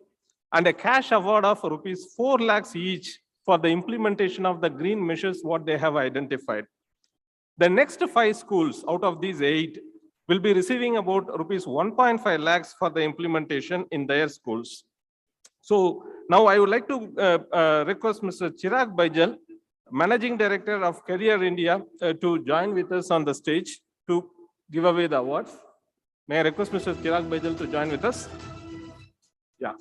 and a cash award of rupees 4 lakhs each for the implementation of the green measures what they have identified. The next 5 schools out of these 8 will be receiving about rupees 1.5 lakhs for the implementation in their schools. So now I would like to request Mr. Chirag Baijal, Managing Director of Career India, to join with us on the stage to give away the awards. May I request Mr. Chirag Baijal to join with us? Yeah.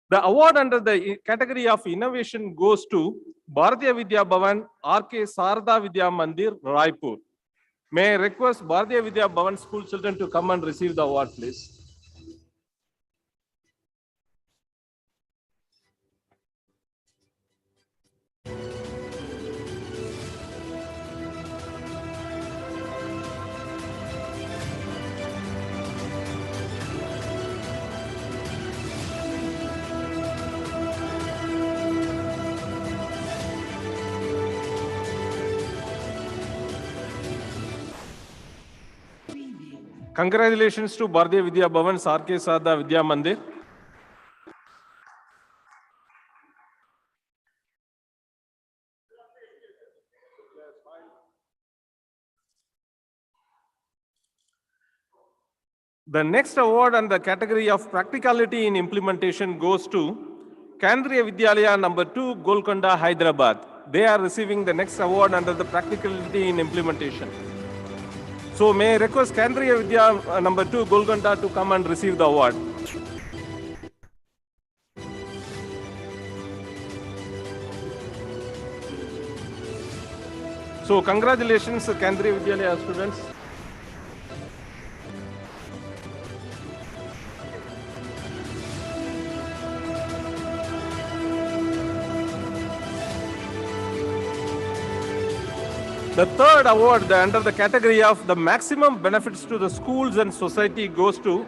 The award under the category of innovation goes to Bharatiya Vidya Bhavan, R.K. Sarada Vidya Mandir, Raipur. May I request Bharatiya Vidya Bhavan school children to come and receive the award, please. Congratulations to Bharatiya Vidya Bhavan, R.K. Sarada Vidya Mandir. The next award under the category of practicality in implementation goes to Kendriya Vidyalaya number 2, Golconda, Hyderabad. They are receiving the next award under the practicality in implementation. So may I request Kendriya Vidya number 2, Golconda, to come and receive the award. So congratulations, Kendriya Vidyalaya students. The third award under the category of the maximum benefits to the schools and society goes to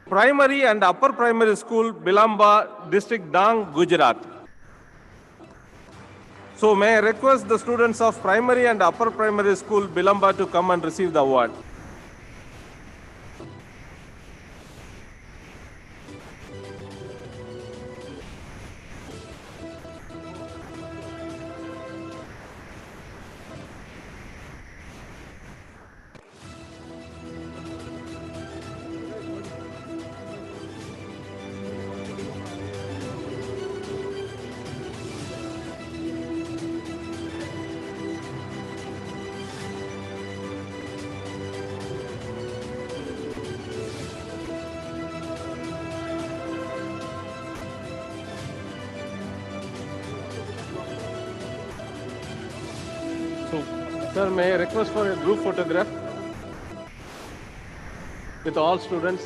Primary and Upper Primary School, Bilamba, District Dang, Gujarat. So may I request the students of Primary and Upper Primary School, Bilamba, to come and receive the award. So, sir, may I request for a group photograph with all students?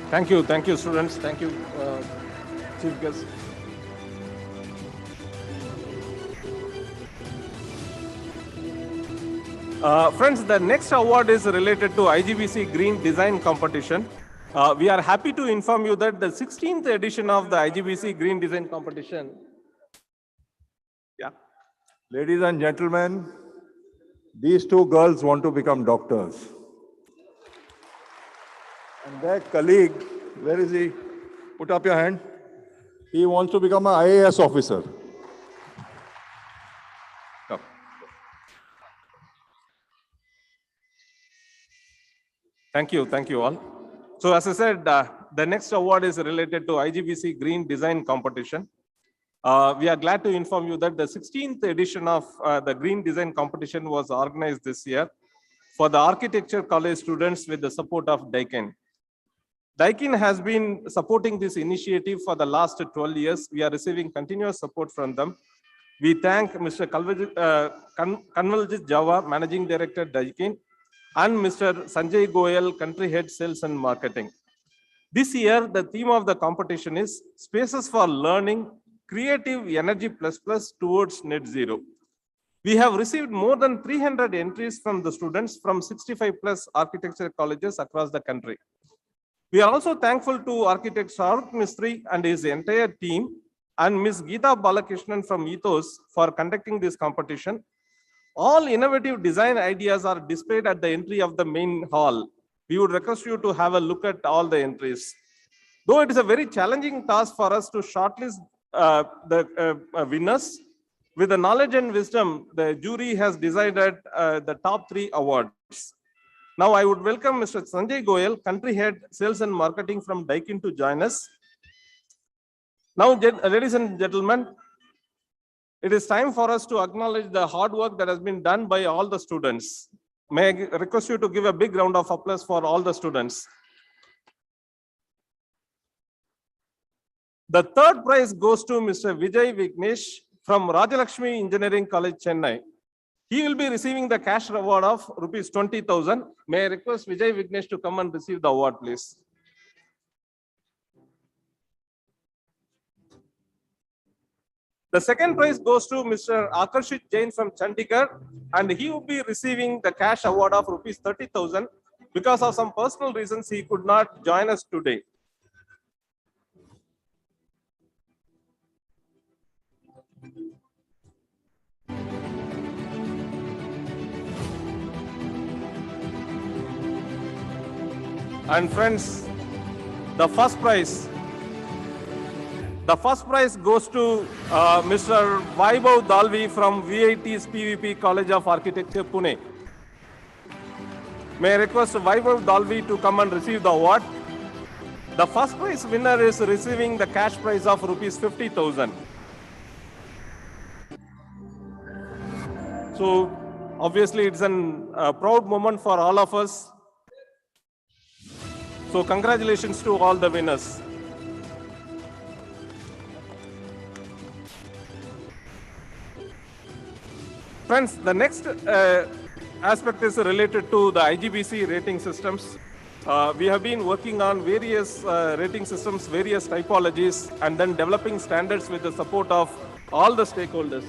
Thank you, students. Thank you, Chief Guest. Friends, the next award is related to IGBC Green Design Competition. We are happy to inform you that the 16th edition of the IGBC Green Design Competition. Yeah. Ladies and gentlemen, these two girls want to become doctors. And their colleague, where is he? Put up your hand. He wants to become an IAS officer. Come. Thank you all. So as I said, the next award is related to IGBC Green Design Competition. We are glad to inform you that the 16th edition of the Green Design Competition was organized this year for the architecture college students with the support of Daikin. Daikin has been supporting this initiative for the last 12 years. We are receiving continuous support from them. We thank Mr. Kanwaljit Java, Managing Director, Daikin, and Mr. Sanjay Goyal, Country Head, Sales and Marketing. This year, the theme of the competition is Spaces for Learning, Creative Energy Plus Plus towards Net Zero. We have received more than 300 entries from the students from 65 plus architecture colleges across the country. We are also thankful to architect Shahrukh Mistry and his entire team and Ms. Geeta Balakrishnan from Ethos for conducting this competition. All innovative design ideas are displayed at the entry of the main hall. We would request you to have a look at all the entries. Though it is a very challenging task for us to shortlist the winners, with the knowledge and wisdom, the jury has decided the top 3 awards. Now I would welcome Mr. Sanjay Goyal, Country Head, Sales and Marketing from Daikin to join us. Now, ladies and gentlemen, it is time for us to acknowledge the hard work that has been done by all the students. May I request you to give a big round of applause for all the students. The third prize goes to Mr. Vijay Vignesh from Rajalakshmi Engineering College, Chennai. He will be receiving the cash reward of rupees 20,000. May I request Vijay Vignesh to come and receive the award, please. The second prize goes to Mr. Akarshit Jain from Chandigarh, and he will be receiving the cash award of rupees 30,000. Because of some personal reasons, he could not join us today. And friends, the first prize goes to Mr. Vaibhav Dalvi from VIT's PVP College of Architecture, Pune. May I request Vaibhav Dalvi to come and receive the award. The first prize winner is receiving the cash prize of rupees 50,000. So obviously it's a proud moment for all of us. So congratulations to all the winners. Friends, the next aspect is related to the IGBC rating systems. We have been working on various rating systems, various typologies, and then developing standards with the support of all the stakeholders.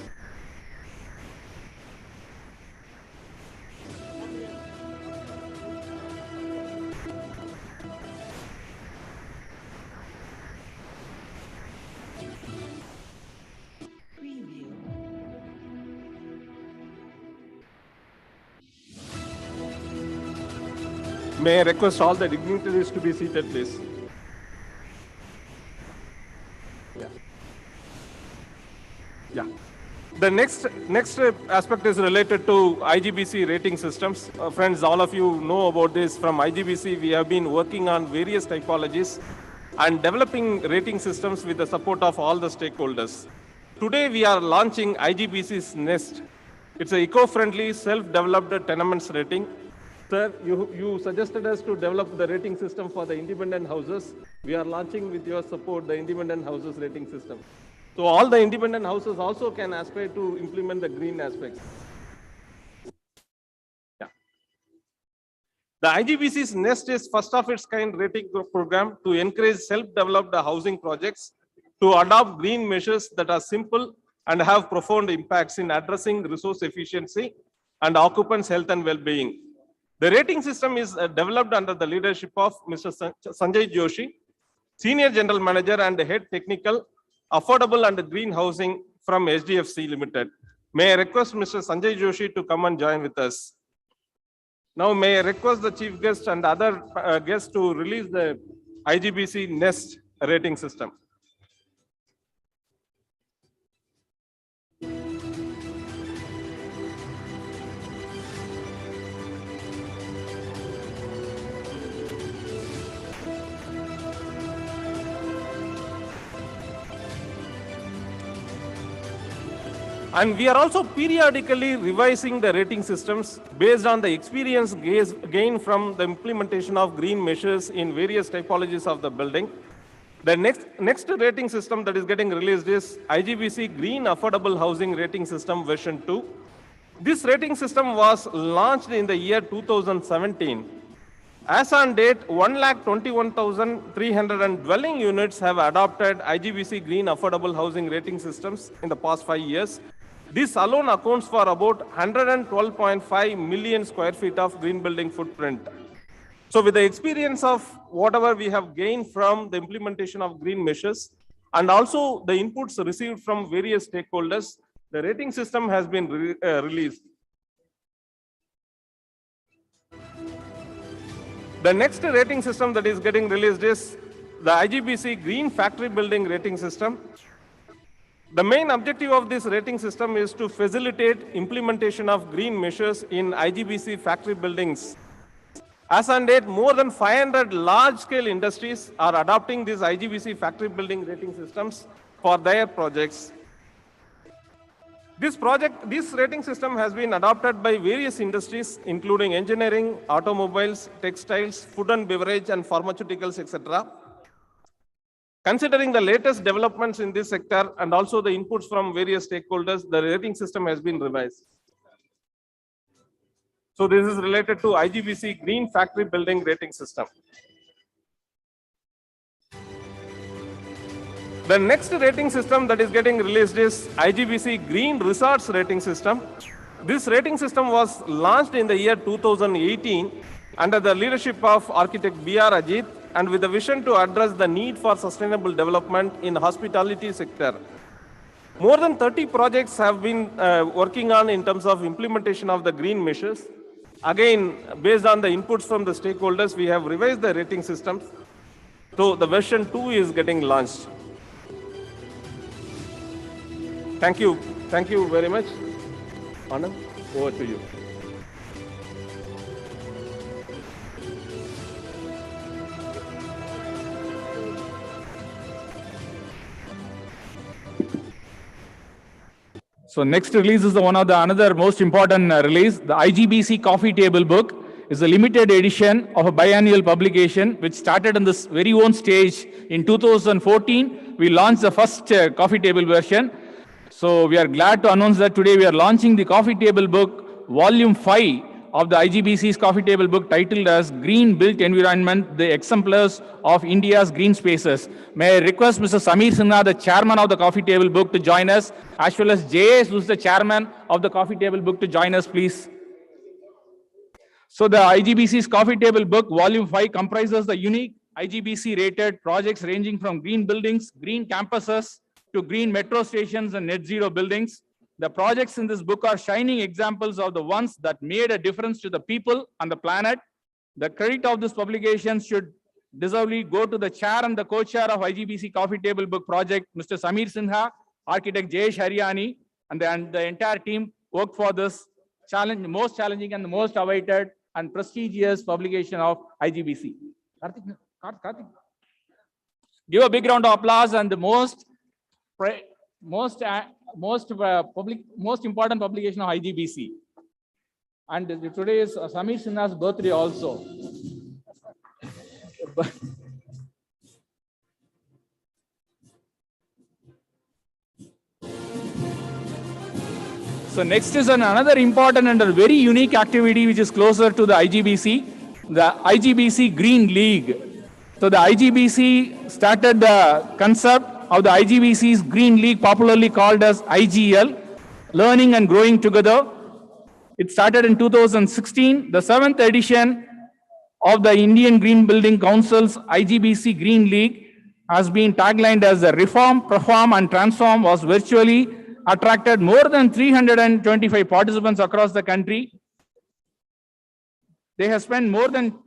May I request all the dignitaries to be seated, please. Yeah. The next aspect is related to IGBC rating systems. Friends, all of you know about this. From IGBC, we have been working on various typologies and developing rating systems with the support of all the stakeholders. Today, we are launching IGBC's Nest. It's an eco-friendly, self-developed tenements rating. Sir, you suggested us to develop the rating system for the independent houses. We are launching with your support the independent houses rating system. So all the independent houses also can aspire to implement the green aspects. The IGBC's Nest is first of its kind rating program to encourage self-developed housing projects to adopt green measures that are simple and have profound impacts in addressing resource efficiency and occupants' health and well-being. The rating system is developed under the leadership of Mr. Sanjay Joshi, Senior General Manager and Head Technical, Affordable and Green Housing from HDFC Limited. May I request Mr. Sanjay Joshi to come and join with us. Now, may I request the chief guest and other guests to release the IGBC Nest rating system. And we are also periodically revising the rating systems based on the experience gained from the implementation of green measures in various typologies of the building. The next rating system that is getting released is IGBC Green Affordable Housing Rating System version 2. This rating system was launched in the year 2017. As on date, 1,21,300 dwelling units have adopted IGBC Green Affordable Housing Rating Systems in the past 5 years. This alone accounts for about 112.5 million square feet of green building footprint. So with the experience of whatever we have gained from the implementation of green measures and also the inputs received from various stakeholders, the rating system has been released. The next rating system that is getting released is the IGBC Green Factory Building Rating System. The main objective of this rating system is to facilitate implementation of green measures in IGBC factory buildings. As on date, more than 500 large-scale industries are adopting these IGBC factory building rating systems for their projects. This rating system has been adopted by various industries, including engineering, automobiles, textiles, food and beverage, and pharmaceuticals, etc. Considering the latest developments in this sector and also the inputs from various stakeholders, the rating system has been revised. So this is related to IGBC Green Factory Building Rating System. The next rating system that is getting released is IGBC Green Resorts Rating System. This rating system was launched in the year 2018 under the leadership of architect B.R. Ajit and with a vision to address the need for sustainable development in hospitality sector. More than 30 projects have been working on in terms of implementation of the green measures. Again, based on the inputs from the stakeholders, we have revised the rating systems. So the version 2 is getting launched. Thank you. Thank you very much. Anand, over to you. So next release is another most important release. The IGBC Coffee Table Book is a limited edition of a biannual publication which started on this very own stage in 2014. We launched the first coffee table version. So we are glad to announce that today we are launching the Coffee Table Book Volume 5 of the IGBC's Coffee Table Book titled as Green Built Environment, the Exemplars of India's Green Spaces. May I request Mr. Sameer Sinha, the chairman of the Coffee Table Book, to join us, as well as JS, who is the chairman of the Coffee Table Book, to join us, please. So the IGBC's Coffee Table Book Volume 5 comprises the unique IGBC rated projects ranging from green buildings, green campuses, to green metro stations and net zero buildings. The projects in this book are shining examples of the ones that made a difference to the people and the planet. The credit of this publication should deservedly go to the chair and the co-chair of IGBC Coffee Table Book project, Mr. Sameer Sinha, architect Jayesh Haryani, and the entire team worked for this most challenging and the most awaited and prestigious publication of IGBC. Karthik. Give a big round of applause and the most important publication of IGBC. And today is Sameer Sinha's birthday also. So next is another important and a very unique activity which is closer to the IGBC. the IGBC Green League. So the IGBC started the concept of the IGBC's Green League, popularly called as IGL, Learning and Growing Together. It started in 2016. The 7th edition of the Indian Green Building Council's IGBC Green League has been taglined as the Reform, Perform and Transform, was virtually attracted more than 325 participants across the country. They have spent more than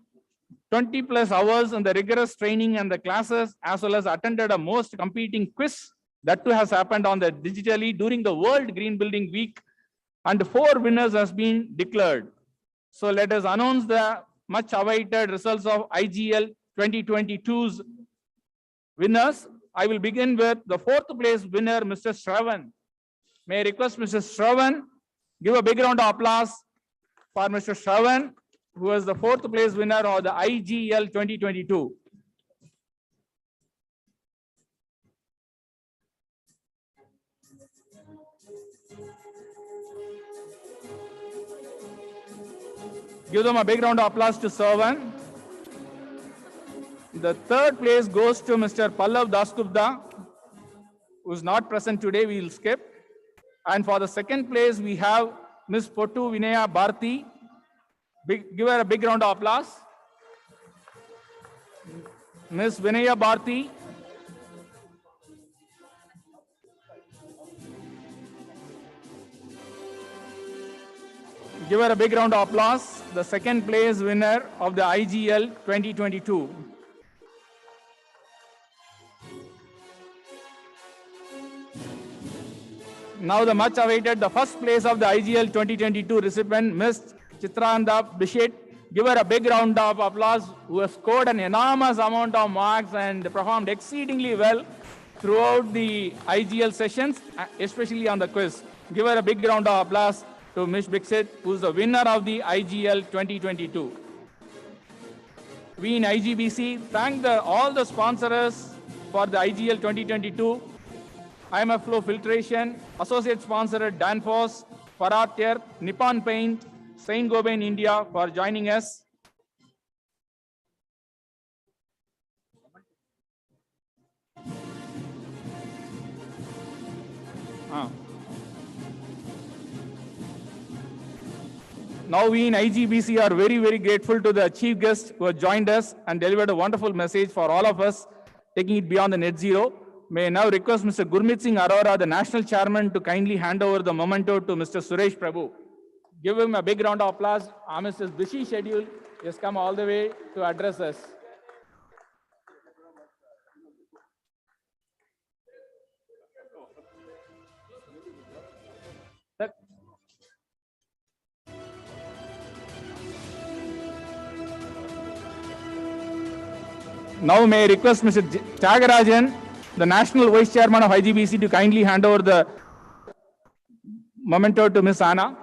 20 plus hours in the rigorous training and the classes, as well as attended a most competing quiz that too has happened on the digitally during the World Green Building Week, and 4 winners has been declared. So let us announce the much awaited results of IGL 2022's winners. I will begin with the 4th place winner, Mr. Shravan. May I request Mr. Shravan, give a big round of applause for Mr. Shravan, who was the 4th place winner of the IGL 2022. Give them a big round of applause to Shravan. The 3rd place goes to Mr. Pallav Dasgupta, who is not present today. We will skip. And for the 2nd place, we have Ms. Pottu Vinaya Bharti. Give her a big round of applause. Ms. Vinaya Bharti. Give her a big round of applause. The 2nd place winner of the IGL 2022. Now the much awaited, the 1st place of the IGL 2022 recipient, Ms. Chitranda Bishit. Give her a big round of applause, who has scored an enormous amount of marks and performed exceedingly well throughout the IGL sessions, especially on the quiz. Give her a big round of applause to Ms. Bixit, who is the winner of the IGL 2022. We in IGBC thank all the sponsors for the IGL 2022. IMF Flow Filtration, Associate Sponsor Danfoss, Farad Nippon Paint, Saint Gobain India for joining us. Now we in IGBC are very, very grateful to the chief guests who have joined us and delivered a wonderful message for all of us, taking it beyond the net zero. May I now request Mr. Gurmeet Singh Arora, the National Chairman, to kindly hand over the memento to Mr. Suresh Prabhu. Give him a big round of applause. Amidst his busy schedule, he has come all the way to address us. Now may I request Mr. Tyagarajan, the National Vice Chairman of IGBC, to kindly hand over the memento to Ms. Anna.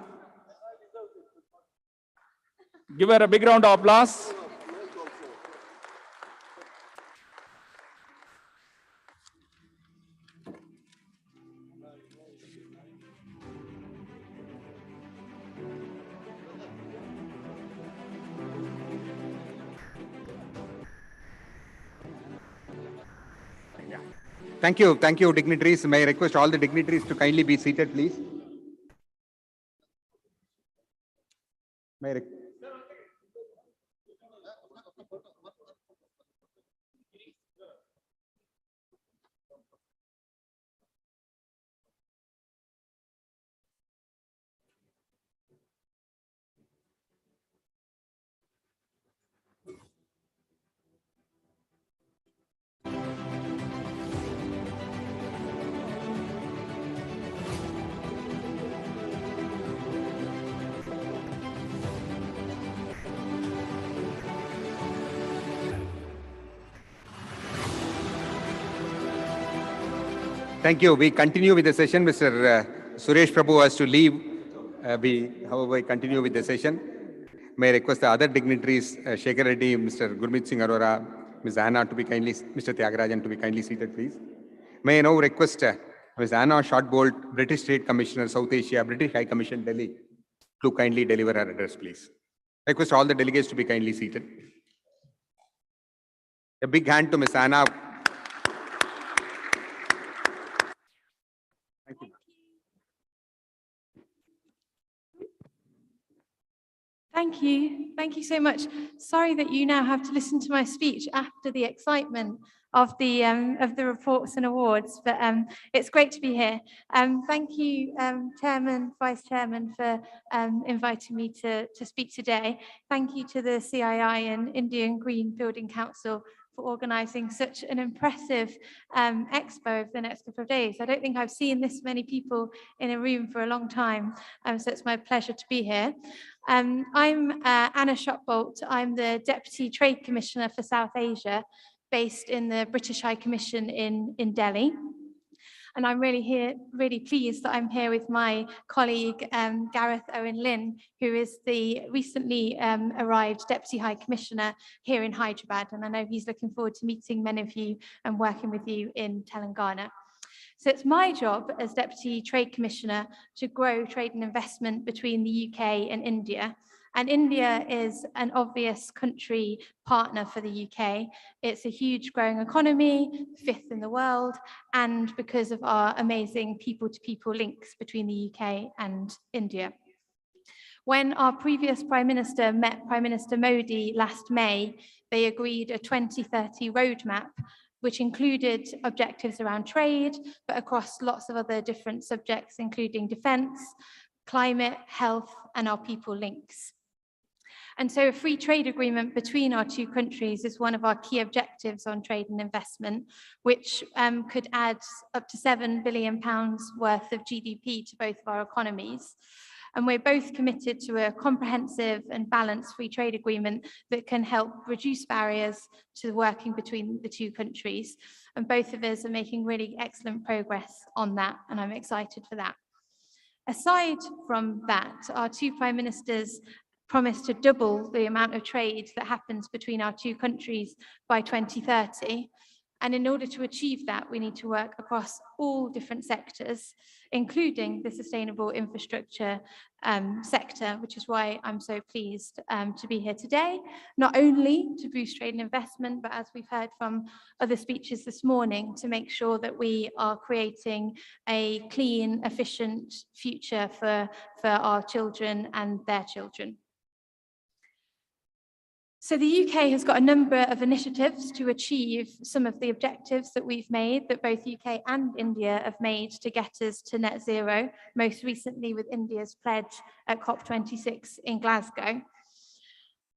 Give her a big round of applause. Thank you, dignitaries. May I request all the dignitaries to kindly be seated, please? May I Thank you. We continue with the session. Mr. Suresh Prabhu has to leave. However, we continue with the session. May I request the other dignitaries, Shekhar Reddy, Mr. Gurmeet Singh Arora, Ms. Anna to be kindly, Mr. Tyagarajan to be kindly seated, please. May I now request Ms. Anna Shortbolt, British State Commissioner, South Asia, British High Commission, Delhi, to kindly deliver her address, please. Request all the delegates to be kindly seated. A big hand to Ms. Anna. Thank you. Thank you. Thank you so much. Sorry that you now have to listen to my speech after the excitement of the reports and awards, but it's great to be here. Thank you, Chairman, Vice Chairman, for inviting me to speak today. Thank you to the CII and Indian Green Building Council for organising such an impressive expo over the next couple of days. I don't think I've seen this many people in a room for a long time, so it's my pleasure to be here. I'm Anna Shotbolt. I'm the Deputy Trade Commissioner for South Asia, based in the British High Commission in Delhi. And I'm really pleased that I'm here with my colleague, Gareth Owen Lynn, who is the recently arrived Deputy High Commissioner here in Hyderabad. And I know he's looking forward to meeting many of you and working with you in Telangana. So it's my job as Deputy Trade Commissioner to grow trade and investment between the UK and India. And India is an obvious country partner for the UK. It's a huge growing economy, 5th in the world, and because of our amazing people-to-people links between the UK and India. When our previous Prime Minister met Prime Minister Modi last May, they agreed a 2030 roadmap which included objectives around trade, but across lots of other different subjects, including defence, climate, health, and our people links. And so a free trade agreement between our two countries is one of our key objectives on trade and investment, which could add up to £7 billion worth of GDP to both of our economies. And we're both committed to a comprehensive and balanced free trade agreement that can help reduce barriers to working between the two countries. And both of us are making really excellent progress on that, and I'm excited for that. Aside from that, our two Prime Ministers promised to double the amount of trade that happens between our two countries by 2030. And in order to achieve that, we need to work across all different sectors, including the sustainable infrastructure sector, which is why I'm so pleased to be here today, not only to boost trade and investment, but as we've heard from other speeches this morning, to make sure that we are creating a clean, efficient future for our children and their children. So the UK has got a number of initiatives to achieve some of the objectives that we've made, that both UK and India have made to get us to net zero, most recently with India's pledge at COP26 in Glasgow.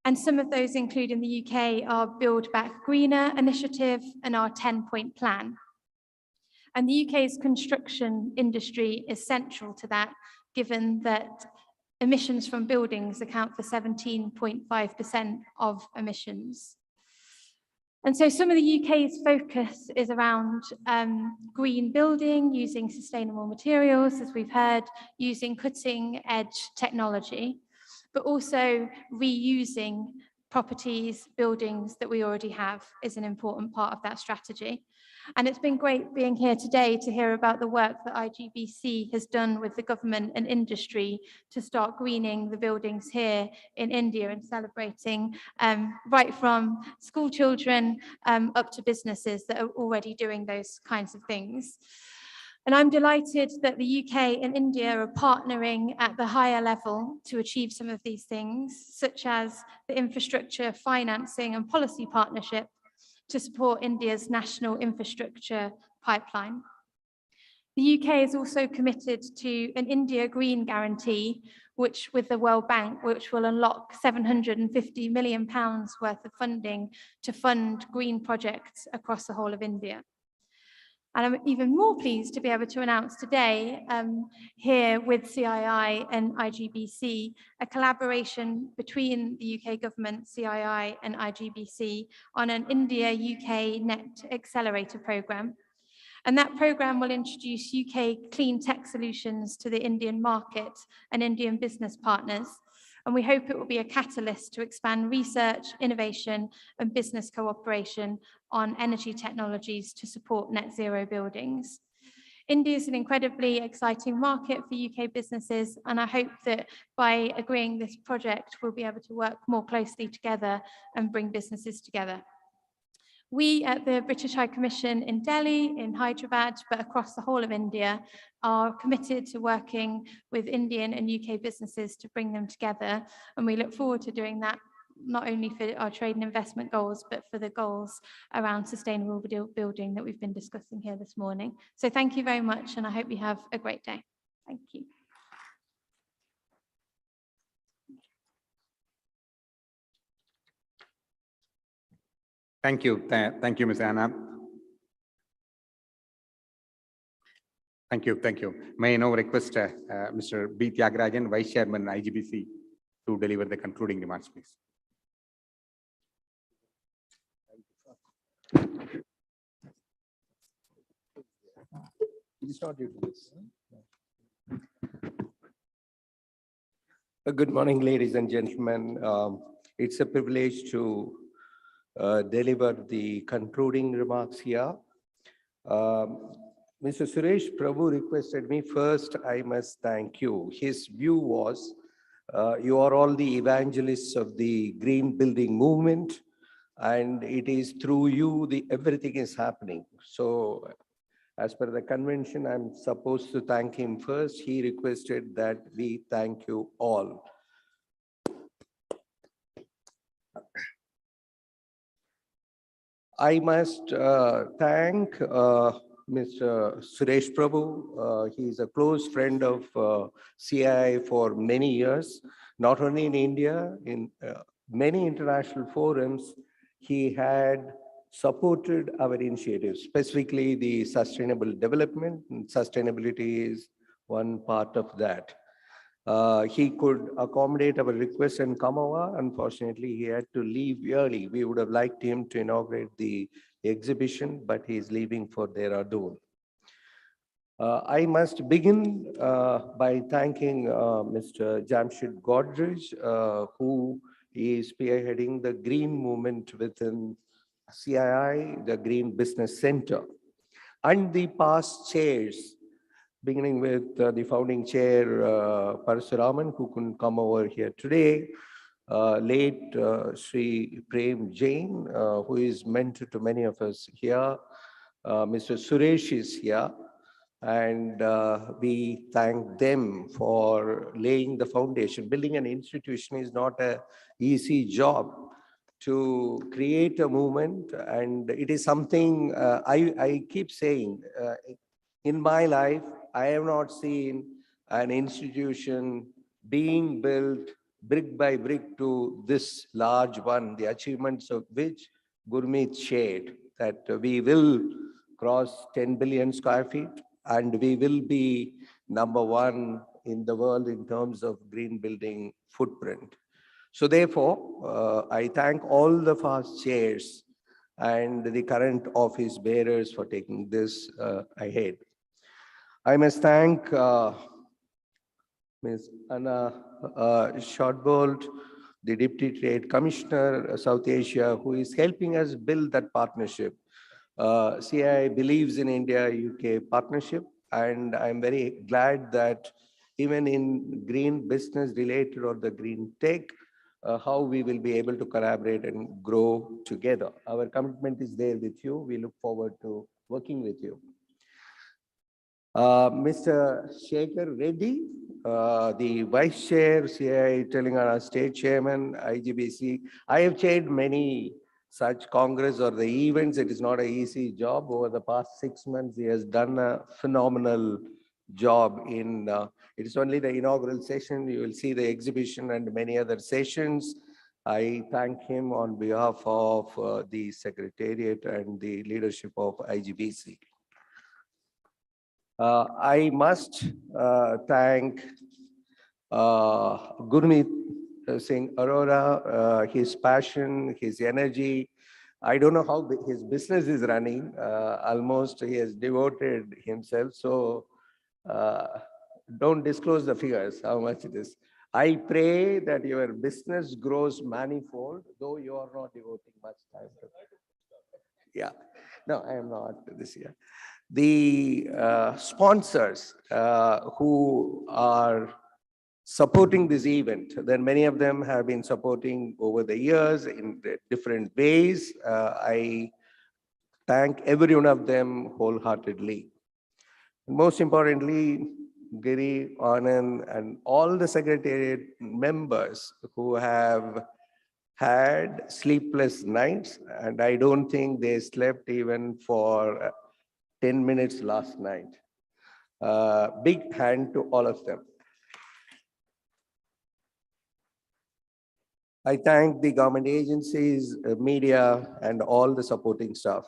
And some of those include in the UK our Build Back Greener initiative and our 10-point plan. And the UK's construction industry is central to that, given that emissions from buildings account for 17.5% of emissions. And so some of the UK's focus is around green building, using sustainable materials, as we've heard, using cutting edge technology, but also reusing properties, buildings that we already have is an important part of that strategy. And it's been great being here today to hear about the work that IGBC has done with the government and industry to start greening the buildings here in India and celebrating right from school children up to businesses that are already doing those kinds of things. And I'm delighted that the UK and India are partnering at the higher level to achieve some of these things, such as the infrastructure, financing and policy partnership to support India's national infrastructure pipeline. The UK is also committed to an India Green Guarantee, which with the World Bank, which will unlock £750 million worth of funding to fund green projects across the whole of India. And I'm even more pleased to be able to announce today here with CII and IGBC, a collaboration between the UK government, CII and IGBC on an India-UK Net Accelerator programme. And that programme will introduce UK clean tech solutions to the Indian market and Indian business partners. And we hope it will be a catalyst to expand research, innovation and business cooperation on energy technologies to support net zero buildings. India is an incredibly exciting market for UK businesses, and I hope that by agreeing this project, we'll be able to work more closely together and bring businesses together. We at the British High Commission in Delhi, in Hyderabad, but across the whole of India, are committed to working with Indian and UK businesses to bring them together. And we look forward to doing that, not only for our trade and investment goals, but for the goals around sustainable building that we've been discussing here this morning. So thank you very much, and I hope you have a great day. Thank you. Thank you. Thank you, Ms. Anna. Thank you. Thank you. May I now request Mr. B. Tyagarajan, Vice Chairman, IGBC, to deliver the concluding remarks, please. It's not due to this. Good morning, ladies and gentlemen. It's a privilege to deliver the concluding remarks here. Mr. Suresh Prabhu requested me first, I must thank you. His view was, you are all the evangelists of the green building movement, and it is through you everything is happening. So as per the convention, I'm supposed to thank him first. He requested that we thank you all. I must thank Mr. Suresh Prabhu. He is a close friend of CII for many years, not only in India, in many international forums. He had supported our initiatives, specifically the sustainable development, and sustainability is one part of that. He could accommodate our request and come over. Unfortunately, he had to leave early. We would have liked him to inaugurate the exhibition, but he is leaving for Dehradun. I must begin by thanking Mr. Jamshed Godrej, who is spearheading the green movement within CII, the Green Business Center, and the past chairs, beginning with the founding chair, Parasuraman, who couldn't come over here today, late Sri Prem Jain, who is mentor to many of us here. Mr. Suresh is here, and we thank them for laying the foundation. Building an institution is not an easy job. To create a movement, and it is something I keep saying, in my life, I have not seen an institution being built brick by brick to this large one, the achievements of which Gurmeet shared, that we will cross 10 billion square feet, and we will be #1 in the world in terms of green building footprint. So therefore, I thank all the past chairs and the current office bearers for taking this ahead. I must thank Ms. Anna Shortbolt, the Deputy Trade Commissioner, South Asia, who is helping us build that partnership. CII believes in India-UK partnership, and I'm very glad that even in green business related or the green tech, how we will be able to collaborate and grow together. Our commitment is there with you. We look forward to working with you. Mr. Shekhar Reddy, the Vice Chair, CII Telangana State Chairman, IGBC. I have chaired many such Congress or the events. It is not an easy job. Over the past 6 months, he has done a phenomenal job in, it is only the inaugural session. You will see the exhibition and many other sessions. I thank him on behalf of the Secretariat and the leadership of IGBC. I must thank Gurmeet Singh Arora, his passion, his energy. I don't know how his business is running. Almost he has devoted himself. So don't disclose the figures, how much it is. I pray that your business grows manifold, though you are not devoting much time to it. Yeah, no, I am not this year. The sponsors who are supporting this event, then many of them have been supporting over the years in different ways. I thank every one of them wholeheartedly. Most importantly, Giri, Anand, and all the secretariat members who have had sleepless nights, and I don't think they slept even for 10 minutes last night. Big hand to all of them. I thank the government agencies, media, and all the supporting staff.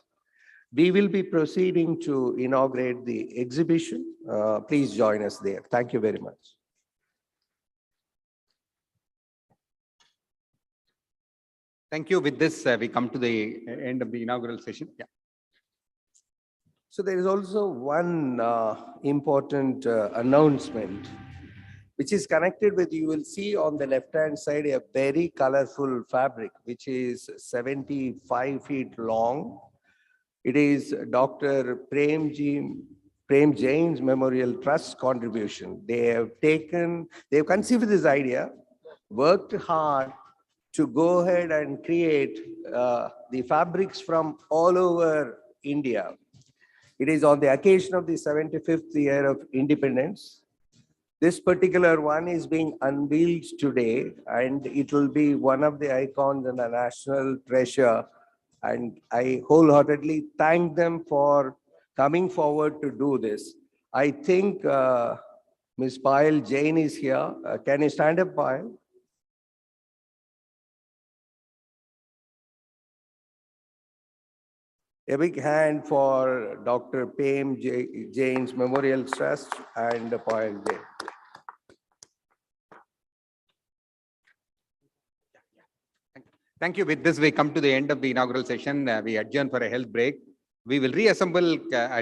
We will be proceeding to inaugurate the exhibition. Please join us there. Thank you very much. Thank you. With this, we come to the end of the inaugural session. Yeah. So there is also one important announcement, which is connected with, you will see on the left-hand side, a very colorful fabric, which is 75 feet long. It is Dr. Prem Jain's Memorial Trust contribution. They've conceived this idea, worked hard to go ahead and create the fabrics from all over India. It is on the occasion of the 75th year of independence. This particular one is being unveiled today, and it will be one of the icons and a national treasure. And I wholeheartedly thank them for coming forward to do this. I think Ms. Payal Jain is here. Can you stand up, Payal? A big hand for Dr. Prem Jain's Memorial Trust and Payal Jain. Thank you. With this, we come to the end of the inaugural session. We adjourn for a health break. We will reassemble at